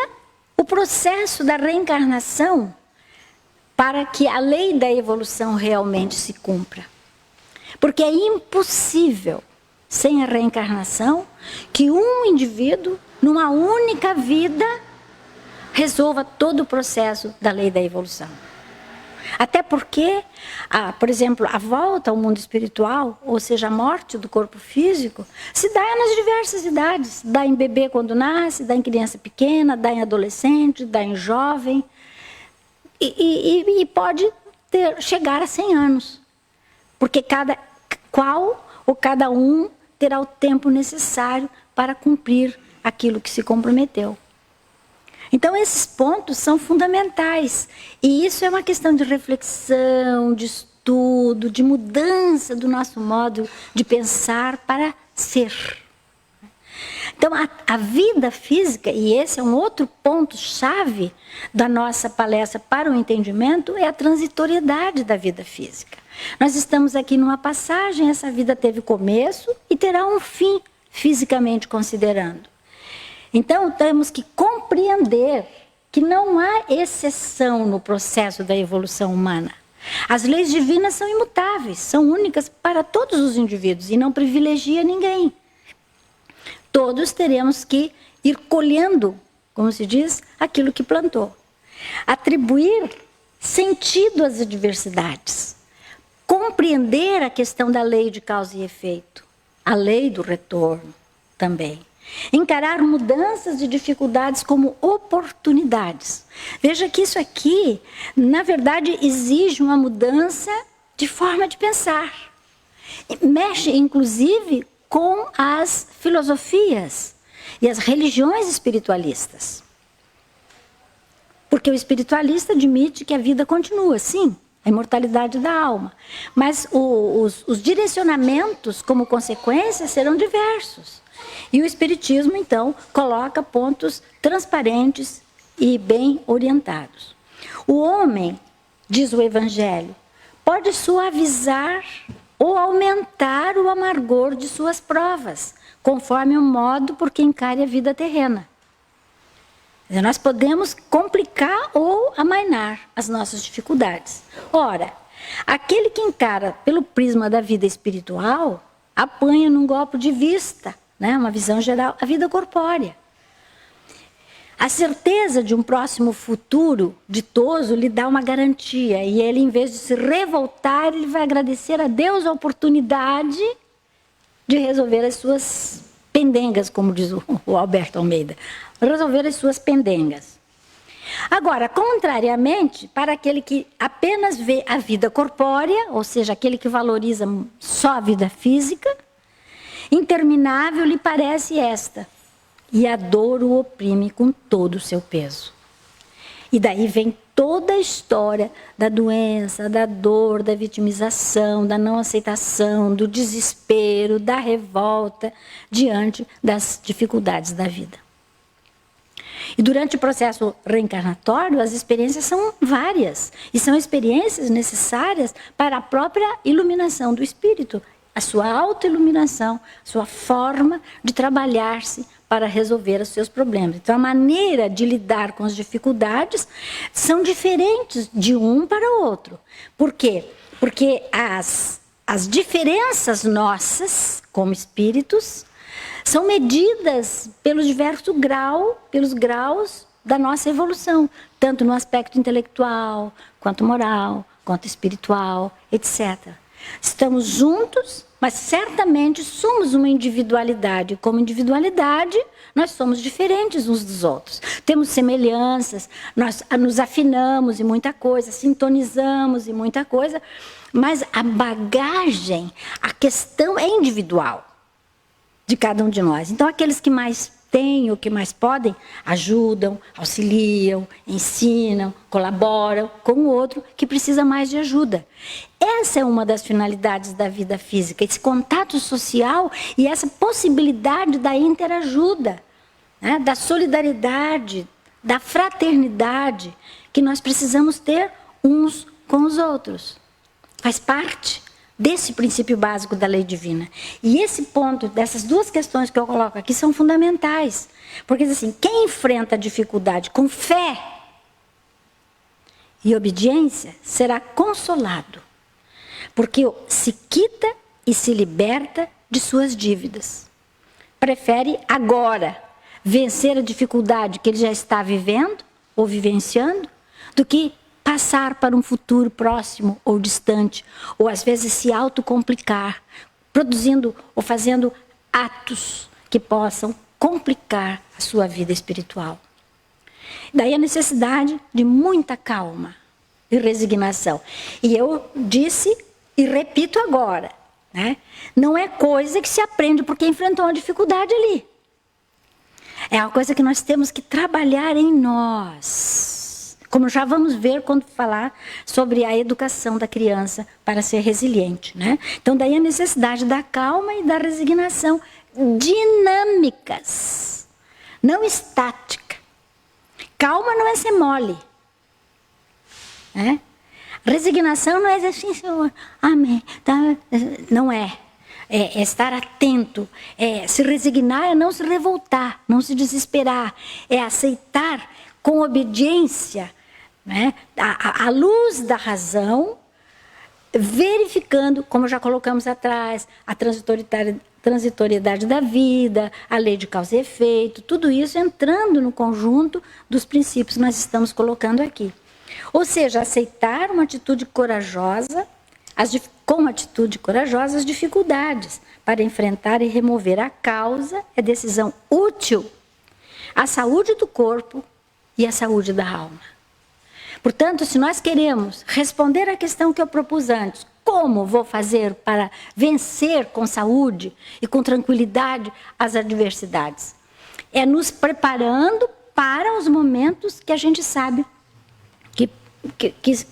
o processo da reencarnação para que a lei da evolução realmente se cumpra. Porque é impossível, sem a reencarnação, que um indivíduo, numa única vida, resolva todo o processo da lei da evolução. Até porque, por exemplo, a volta ao mundo espiritual, ou seja, a morte do corpo físico, se dá nas diversas idades. Dá em bebê quando nasce, dá em criança pequena, dá em adolescente, dá em jovem. E pode chegar a 100 anos. Porque cada um terá o tempo necessário para cumprir aquilo que se comprometeu. Então, esses pontos são fundamentais. E isso é uma questão de reflexão, de estudo, de mudança do nosso modo de pensar para ser. Então, a vida física, e esse é um outro ponto-chave da nossa palestra para o entendimento, é a transitoriedade da vida física. Nós estamos aqui numa passagem, essa vida teve começo e terá um fim, fisicamente considerando. Então, temos que compreender que não há exceção no processo da evolução humana. As leis divinas são imutáveis, são únicas para todos os indivíduos e não privilegia ninguém. Todos teremos que ir colhendo, como se diz, aquilo que plantou. Atribuir sentido às adversidades. Compreender a questão da lei de causa e efeito. A lei do retorno também. Encarar mudanças e dificuldades como oportunidades. Veja que isso aqui, na verdade, exige uma mudança de forma de pensar. Mexe, inclusive, com as filosofias e as religiões espiritualistas. Porque o espiritualista admite que a vida continua, sim, a imortalidade da alma. Mas os direcionamentos, como consequência, serão diversos. E o Espiritismo, então, coloca pontos transparentes e bem orientados. O homem, diz o Evangelho, pode suavizar ou aumentar o amargor de suas provas, conforme o modo por que encare a vida terrena. Nós podemos complicar ou amainar as nossas dificuldades. Ora, aquele que encara pelo prisma da vida espiritual, apanha num golpe de vista, né, uma visão geral, a vida corpórea. A certeza de um próximo futuro ditoso lhe dá uma garantia. E ele, em vez de se revoltar, ele vai agradecer a Deus a oportunidade de resolver as suas pendengas, como diz o Alberto Almeida. Resolver as suas pendengas. Agora, contrariamente, para aquele que apenas vê a vida corpórea, ou seja, aquele que valoriza só a vida física, interminável lhe parece esta, e a dor o oprime com todo o seu peso. E daí vem toda a história da doença, da dor, da vitimização, da não aceitação, do desespero, da revolta diante das dificuldades da vida. E durante o processo reencarnatório, as experiências são várias, e são experiências necessárias para a própria iluminação do espírito, a sua autoiluminação, sua forma de trabalhar-se para resolver os seus problemas. Então, a maneira de lidar com as dificuldades são diferentes de um para o outro. Por quê? Porque as diferenças nossas, como espíritos, são medidas pelos diversos graus da nossa evolução, tanto no aspecto intelectual, quanto moral, quanto espiritual, etc. Estamos juntos, mas certamente somos uma individualidade. Como individualidade, nós somos diferentes uns dos outros. Temos semelhanças, nós nos afinamos em muita coisa, sintonizamos em muita coisa, mas a bagagem, a questão é individual de cada um de nós. Então, aqueles que mais têm, o que mais podem, ajudam, auxiliam, ensinam, colaboram com o outro que precisa mais de ajuda. Essa é uma das finalidades da vida física, esse contato social e essa possibilidade da interajuda, né? Da solidariedade, da fraternidade que nós precisamos ter uns com os outros. Faz parte desse princípio básico da lei divina. E esse ponto, dessas duas questões que eu coloco aqui, são fundamentais. Porque, assim, quem enfrenta a dificuldade com fé e obediência será consolado. Porque se quita e se liberta de suas dívidas. Prefere agora vencer a dificuldade que ele já está vivendo ou vivenciando, do que passar para um futuro próximo ou distante, ou às vezes se autocomplicar, produzindo ou fazendo atos que possam complicar a sua vida espiritual. Daí a necessidade de muita calma e resignação. E eu disse e repito agora, né? Não é coisa que se aprende porque enfrentou uma dificuldade ali. É uma coisa que nós temos que trabalhar em nós. Como já vamos ver quando falar sobre a educação da criança para ser resiliente, né? Então, daí a necessidade da calma e da resignação dinâmicas, não estática. Calma não é ser mole, né? Resignação não é dizer assim, Senhor, amém. Não é. É estar atento, é se resignar, é não se revoltar, não se desesperar, é aceitar com obediência, né, à luz da razão, verificando, como já colocamos atrás, a transitoriedade da vida, a lei de causa e efeito, tudo isso entrando no conjunto dos princípios que nós estamos colocando aqui. Ou seja, aceitar uma atitude corajosa, com atitude corajosa as dificuldades, para enfrentar e remover a causa, é decisão útil à saúde do corpo e à saúde da alma. Portanto, se nós queremos responder à questão que eu propus antes, como vou fazer para vencer com saúde e com tranquilidade as adversidades? É nos preparando para os momentos que a gente sabe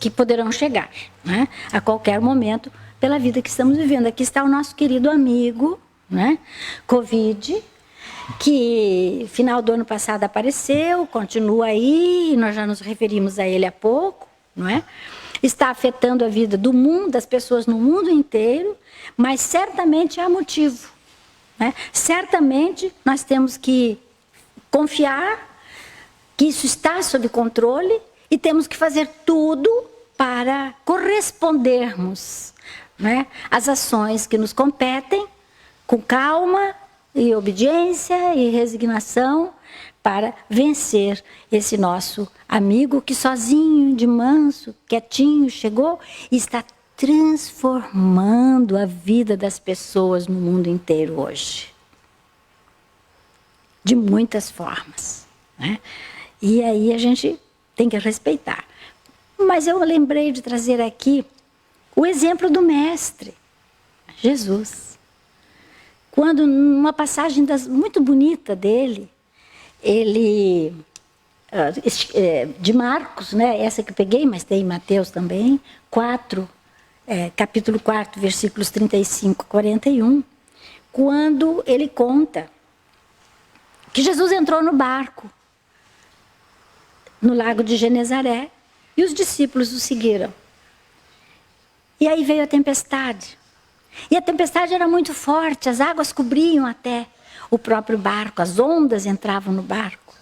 que poderão chegar, né? A qualquer momento pela vida que estamos vivendo. Aqui está o nosso querido amigo, né? Covid, que final do ano passado apareceu, continua aí, nós já nos referimos a ele há pouco, não é? Está afetando a vida do mundo, das pessoas no mundo inteiro, mas certamente há motivo, né? Certamente nós temos que confiar que isso está sob controle e temos que fazer tudo para correspondermos, né, às ações que nos competem com calma e obediência e resignação para vencer esse nosso amigo que sozinho, de manso, quietinho, chegou e está transformando a vida das pessoas no mundo inteiro hoje. De muitas formas, né? E aí a gente tem que respeitar. Mas eu lembrei de trazer aqui o exemplo do Mestre, Jesus. Quando, numa passagem muito bonita dele, ele, de Marcos, né, essa que eu peguei, mas tem em Mateus também, capítulo 4, versículos 35 e 41, quando ele conta que Jesus entrou no barco, no lago de Genezaré, e os discípulos o seguiram. E aí veio a tempestade. E a tempestade era muito forte, as águas cobriam até o próprio barco, as ondas entravam no barco.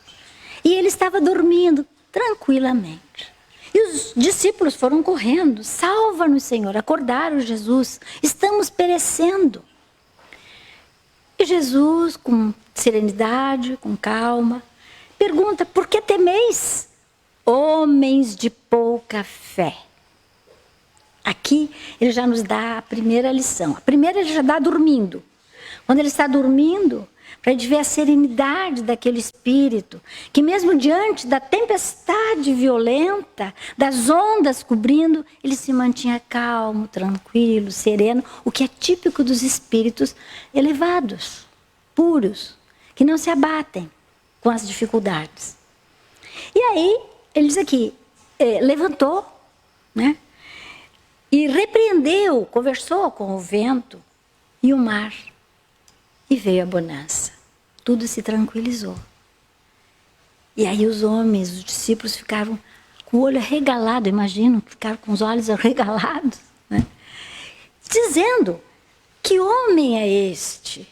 E ele estava dormindo tranquilamente. E os discípulos foram correndo, salva-nos, Senhor, acordaram Jesus, estamos perecendo. E Jesus, com serenidade, com calma, pergunta, por que temeis, homens de pouca fé? Aqui ele já nos dá a primeira lição. A primeira ele já dá dormindo. Quando ele está dormindo, para a gente ver a serenidade daquele espírito, que mesmo diante da tempestade violenta, das ondas cobrindo, ele se mantinha calmo, tranquilo, sereno, o que é típico dos espíritos elevados, puros, que não se abatem com as dificuldades. E aí, ele diz aqui, levantou, né? E repreendeu, conversou com o vento e o mar. E veio a bonança. Tudo se tranquilizou. E aí os homens, os discípulos ficaram com o olho arregalado, imagino, ficaram com os olhos arregalados, né? Dizendo, que homem é este,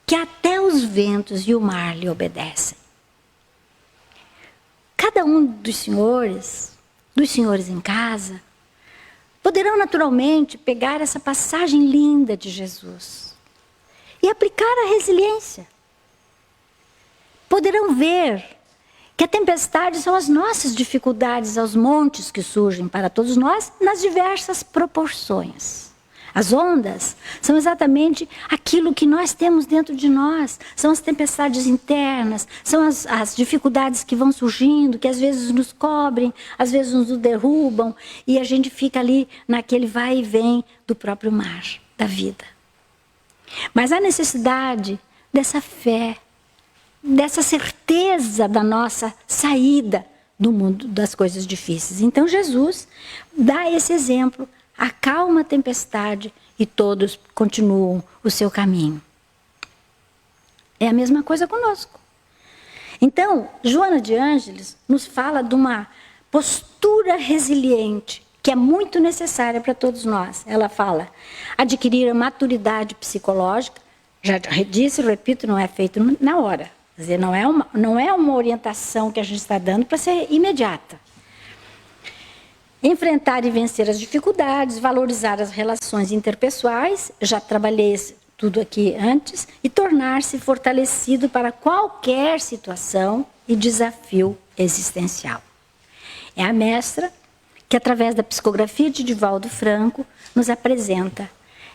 que até os ventos e o mar lhe obedecem? Cada um dos senhores em casa, poderão naturalmente pegar essa passagem linda de Jesus e aplicar a resiliência. Poderão ver que a tempestade são as nossas dificuldades aos montes que surgem para todos nós nas diversas proporções. As ondas são exatamente aquilo que nós temos dentro de nós. São as tempestades internas, são as dificuldades que vão surgindo, que às vezes nos cobrem, às vezes nos derrubam, e a gente fica ali naquele vai e vem do próprio mar, da vida. Mas há necessidade dessa fé, dessa certeza da nossa saída do mundo das coisas difíceis. Então Jesus dá esse exemplo, acalma a tempestade e todos continuam o seu caminho. É a mesma coisa conosco. Então, Joana de Ângeles nos fala de uma postura resiliente que é muito necessária para todos nós. Ela fala, adquirir a maturidade psicológica, já disse, repito, não é feito na hora. Quer dizer, não é uma orientação que a gente está dando para ser imediata. Enfrentar e vencer as dificuldades, valorizar as relações interpessoais, já trabalhei tudo aqui antes, e tornar-se fortalecido para qualquer situação e desafio existencial. É a mestra que, através da psicografia de Divaldo Franco, nos apresenta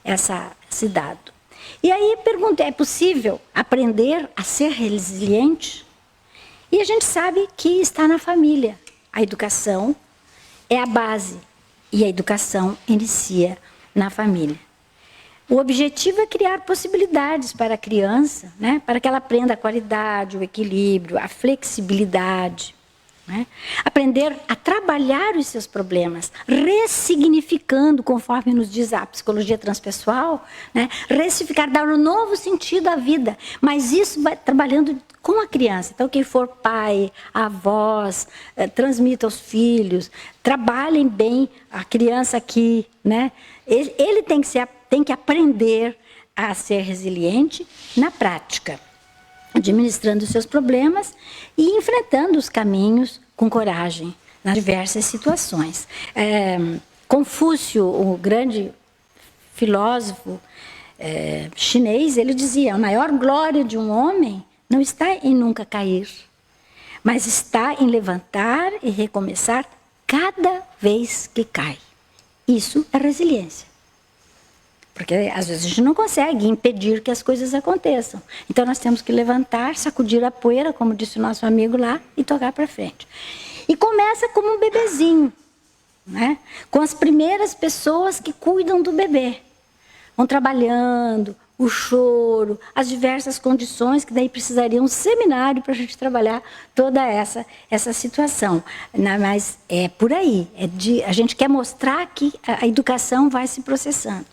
esse dado. E aí pergunta, é possível aprender a ser resiliente? E a gente sabe que está na família. A educação é a base e a educação inicia na família. O objetivo é criar possibilidades para a criança, né? Para que ela aprenda a qualidade, o equilíbrio, a flexibilidade. Né? Aprender a trabalhar os seus problemas, ressignificando, conforme nos diz a psicologia transpessoal, né? Ressignificar, dar um novo sentido à vida. Mas isso vai trabalhando com a criança. Então, quem for pai, avós, transmita aos filhos, trabalhem bem a criança aqui. Né? Ele tem que aprender a ser resiliente na prática, administrando os seus problemas e enfrentando os caminhos com coragem nas diversas situações. Confúcio, o grande filósofo chinês, ele dizia, a maior glória de um homem não está em nunca cair, mas está em levantar e recomeçar cada vez que cai. Isso é resiliência. Porque às vezes a gente não consegue impedir que as coisas aconteçam. Então nós temos que levantar, sacudir a poeira, como disse o nosso amigo lá, e tocar para frente. E começa como um bebezinho, né? Com as primeiras pessoas que cuidam do bebê. Vão trabalhando, o choro, as diversas condições que daí precisariam um seminário para a gente trabalhar toda essa situação. Mas é por aí, a gente quer mostrar que a educação vai se processando.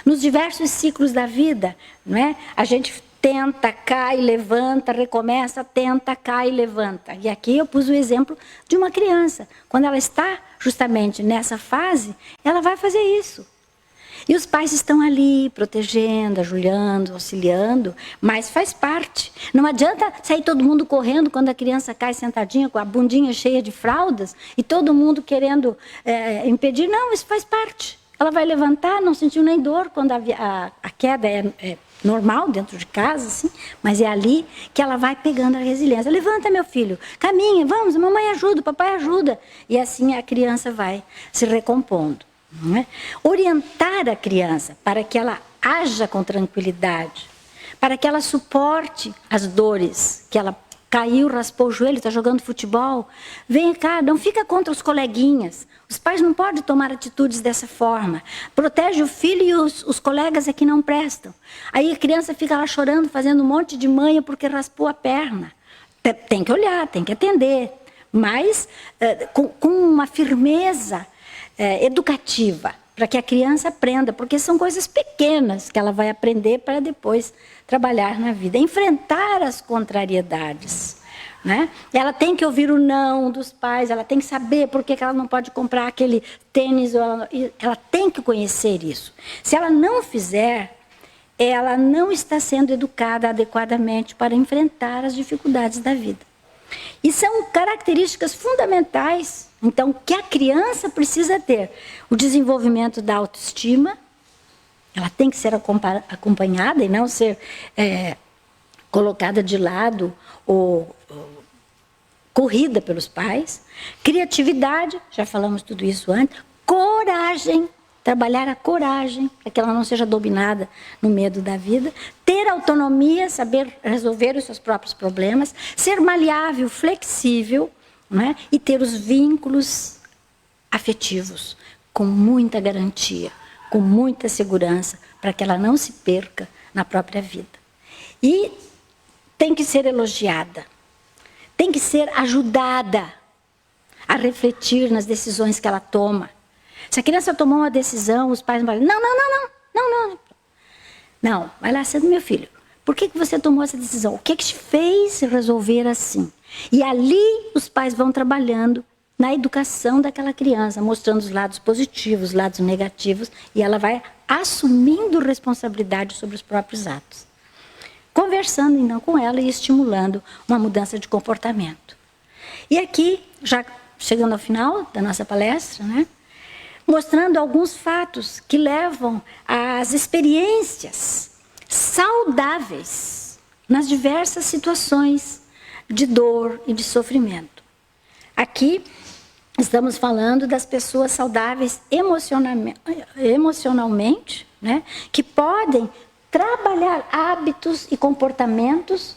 Nos diversos ciclos da vida, não é? A gente tenta, cai, levanta, recomeça, tenta, cai, levanta. E aqui eu pus o exemplo de uma criança. Quando ela está justamente nessa fase, ela vai fazer isso. E os pais estão ali, protegendo, ajudando, auxiliando, mas faz parte. Não adianta sair todo mundo correndo quando a criança cai sentadinha, com a bundinha cheia de fraldas, e todo mundo querendo impedir. Não, isso faz parte. Ela vai levantar, não sentiu nem dor quando a queda é normal dentro de casa, assim, mas é ali que ela vai pegando a resiliência. Levanta, meu filho, caminha, vamos, mamãe ajuda, papai ajuda. E assim a criança vai se recompondo. Não é? Orientar a criança para que ela haja com tranquilidade, para que ela suporte as dores, que ela caiu, raspou o joelho, está jogando futebol. Vem cá, não fica contra os coleguinhas. Os pais não podem tomar atitudes dessa forma. Protege o filho e os colegas é que não prestam. Aí a criança fica lá chorando, fazendo um monte de manha porque raspou a perna. Tem que olhar, tem que atender, mas com uma firmeza educativa, para que a criança aprenda, porque são coisas pequenas que ela vai aprender para depois trabalhar na vida. Enfrentar as contrariedades. Né? Ela tem que ouvir o não dos pais, ela tem que saber por que ela não pode comprar aquele tênis, ela tem que conhecer isso. Se ela não fizer, ela não está sendo educada adequadamente para enfrentar as dificuldades da vida. E são características fundamentais, então, que a criança precisa ter. O desenvolvimento da autoestima, ela tem que ser acompanhada e não ser colocada de lado ou corrida pelos pais. Criatividade, já falamos tudo isso antes. Coragem, trabalhar a coragem, para que ela não seja dominada no medo da vida. Ter autonomia, saber resolver os seus próprios problemas. Ser maleável, flexível, né? E ter os vínculos afetivos com muita garantia, com muita segurança, para que ela não se perca na própria vida. E tem que ser elogiada, tem que ser ajudada a refletir nas decisões que ela toma. Se a criança tomou uma decisão, os pais vão falar, não, vai lá, senta meu filho. Por que você tomou essa decisão? O que te fez resolver assim? E ali os pais vão trabalhando na educação daquela criança, mostrando os lados positivos, os lados negativos, e ela vai assumindo responsabilidade sobre os próprios atos. Conversando então com ela e estimulando uma mudança de comportamento. E aqui, já chegando ao final da nossa palestra, né, mostrando alguns fatos que levam às experiências saudáveis nas diversas situações de dor e de sofrimento. Aqui estamos falando das pessoas saudáveis emocionalmente, né, que podem trabalhar hábitos e comportamentos,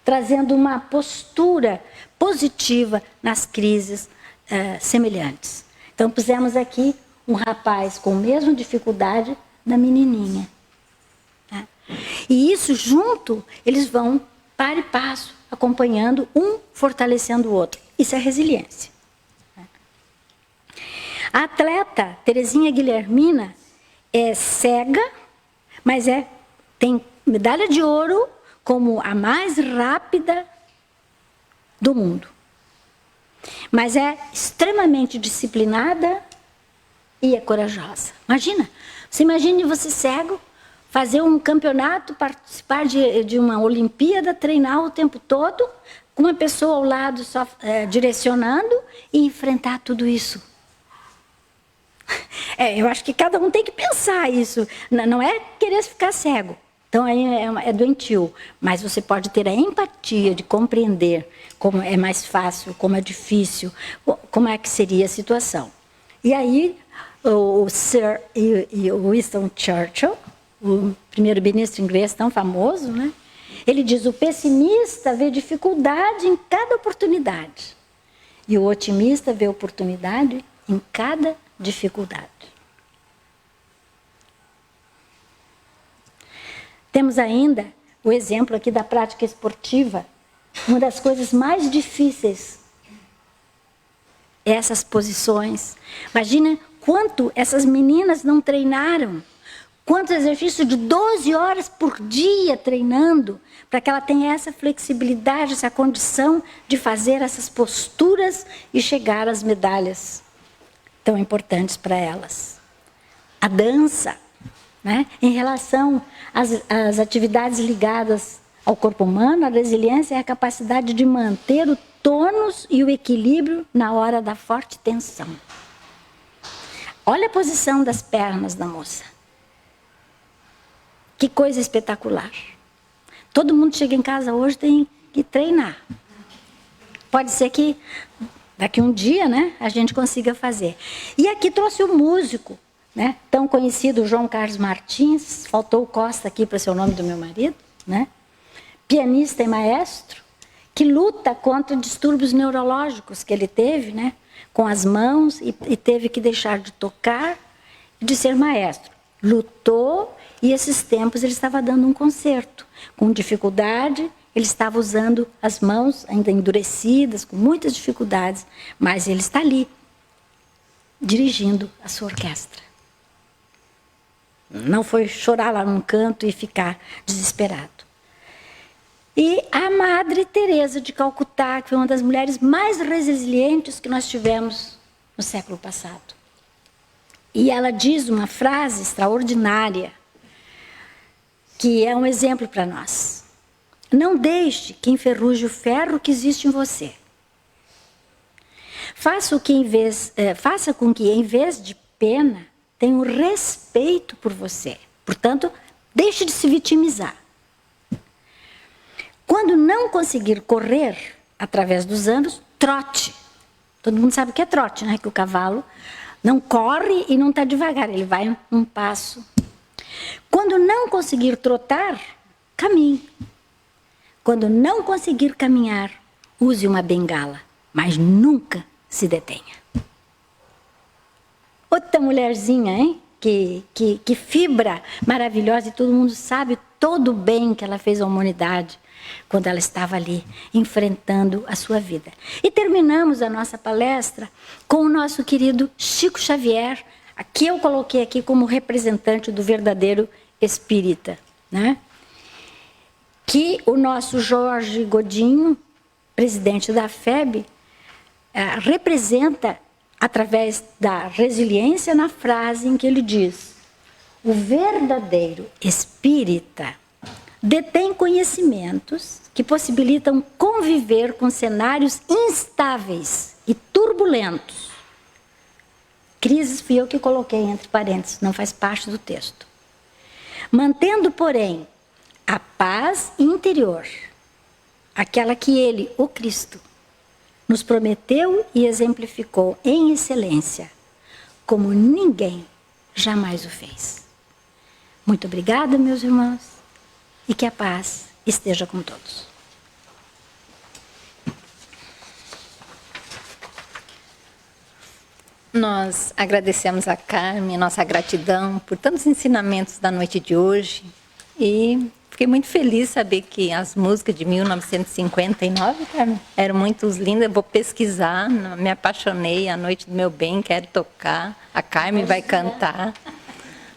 trazendo uma postura positiva nas crises semelhantes. Então, pusemos aqui um rapaz com a mesma dificuldade da menininha. Tá? E isso junto, eles vão par e passo, acompanhando um, fortalecendo o outro. Isso é resiliência. A atleta Terezinha Guilhermina é cega, mas tem medalha de ouro como a mais rápida do mundo. Mas é extremamente disciplinada e é corajosa. Você imagine você cego, fazer um campeonato, participar de uma Olimpíada, treinar o tempo todo, com uma pessoa ao lado só direcionando e enfrentar tudo isso. Eu acho que cada um tem que pensar isso. Não é querer ficar cego. Então, é doentio. Mas você pode ter a empatia de compreender como é mais fácil, como é difícil, como é que seria a situação. E aí, o Sir Winston Churchill, o primeiro-ministro inglês tão famoso, né? Ele diz, o pessimista vê dificuldade em cada oportunidade. E o otimista vê oportunidade em cada dificuldade. Temos ainda o exemplo aqui da prática esportiva. Uma das coisas mais difíceis é essas posições. Imagina quanto essas meninas não treinaram. Quantos exercícios de 12 horas por dia treinando para que ela tenha essa flexibilidade, essa condição de fazer essas posturas e chegar às medalhas tão importantes para elas. A dança, né? Em relação às atividades ligadas ao corpo humano, a resiliência é a capacidade de manter o tônus e o equilíbrio na hora da forte tensão. Olha a posição das pernas da moça. Que coisa espetacular. Todo mundo chega em casa hoje tem que treinar. Pode ser que daqui um dia, né, a gente consiga fazer. E aqui trouxe o músico, né, tão conhecido, João Carlos Martins, faltou o Costa aqui para ser o nome do meu marido, né, pianista e maestro, que luta contra distúrbios neurológicos que ele teve, né, com as mãos e teve que deixar de tocar e de ser maestro. Lutou e esses tempos ele estava dando um concerto. Com dificuldade, ele estava usando as mãos ainda endurecidas, com muitas dificuldades, mas ele está ali, dirigindo a sua orquestra. Não foi chorar lá num canto e ficar desesperado. E a Madre Teresa de Calcutá, que foi uma das mulheres mais resilientes que nós tivemos no século passado. E ela diz uma frase extraordinária, que é um exemplo para nós. Não deixe que enferruje o ferro que existe em você. Faça com que, em vez de pena, tenha um respeito por você. Portanto, deixe de se vitimizar. Quando não conseguir correr através dos anos, trote. Todo mundo sabe o que é trote, né? Que o cavalo não corre e não está devagar, ele vai um passo. Quando não conseguir trotar, caminhe. Quando não conseguir caminhar, use uma bengala, mas nunca se detenha. Outra mulherzinha, hein? Que fibra maravilhosa, e todo mundo sabe todo o bem que ela fez à humanidade quando ela estava ali enfrentando a sua vida. E terminamos a nossa palestra com o nosso querido Chico Xavier, que eu coloquei aqui como representante do verdadeiro espírita, né? Que o nosso Jorge Godinho, presidente da FEB, representa através da resiliência na frase em que ele diz: o verdadeiro espírita detém conhecimentos que possibilitam conviver com cenários instáveis e turbulentos. Crises fui eu que coloquei entre parênteses, não faz parte do texto. Mantendo, porém, a paz interior, aquela que ele, o Cristo, nos prometeu e exemplificou em excelência, como ninguém jamais o fez. Muito obrigada, meus irmãos, e que a paz esteja com todos. Nós agradecemos a Carmen, nossa gratidão por tantos ensinamentos da noite de hoje, e fiquei muito feliz saber que as músicas de 1959, Carmen, eram muito lindas. Eu vou pesquisar, me apaixonei, A Noite do Meu Bem, quero tocar. A Carmen vai cantar.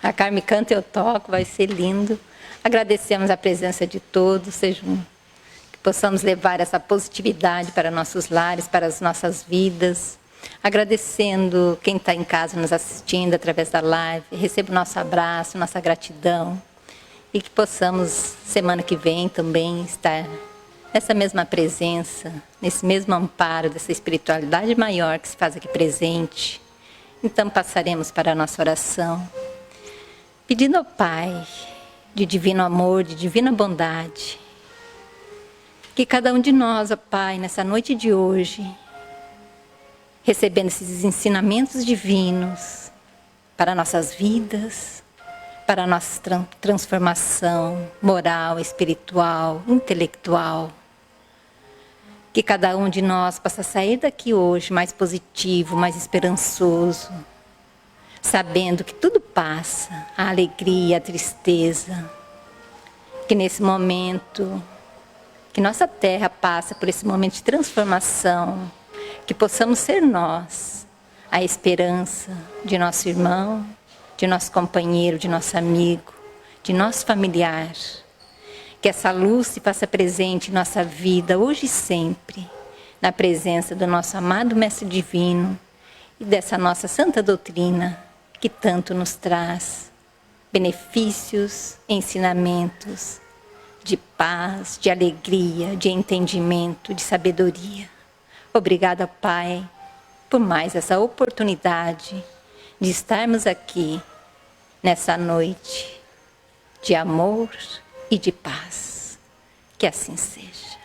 A Carmen canta e eu toco, vai ser lindo. Agradecemos a presença de todos, que possamos levar essa positividade para nossos lares, para as nossas vidas. Agradecendo quem está em casa nos assistindo através da live. Receba o nosso abraço, nossa gratidão. E que possamos, semana que vem, também estar nessa mesma presença, nesse mesmo amparo dessa espiritualidade maior que se faz aqui presente. Então passaremos para a nossa oração, pedindo ao Pai, de divino amor, de divina bondade, que cada um de nós, ó Pai, nessa noite de hoje, recebendo esses ensinamentos divinos para nossas vidas, para a nossa transformação moral, espiritual, intelectual. Que cada um de nós possa sair daqui hoje mais positivo, mais esperançoso, sabendo que tudo passa, a alegria, a tristeza. Que nesse momento, que nossa terra passa por esse momento de transformação, que possamos ser nós a esperança de nosso irmão, de nosso companheiro, de nosso amigo, de nosso familiar. Que essa luz se faça presente em nossa vida, hoje e sempre, na presença do nosso amado Mestre Divino e dessa nossa santa doutrina, que tanto nos traz benefícios, ensinamentos de paz, de alegria, de entendimento, de sabedoria. Obrigada, Pai, por mais essa oportunidade de estarmos aqui nessa noite de amor e de paz. Que assim seja.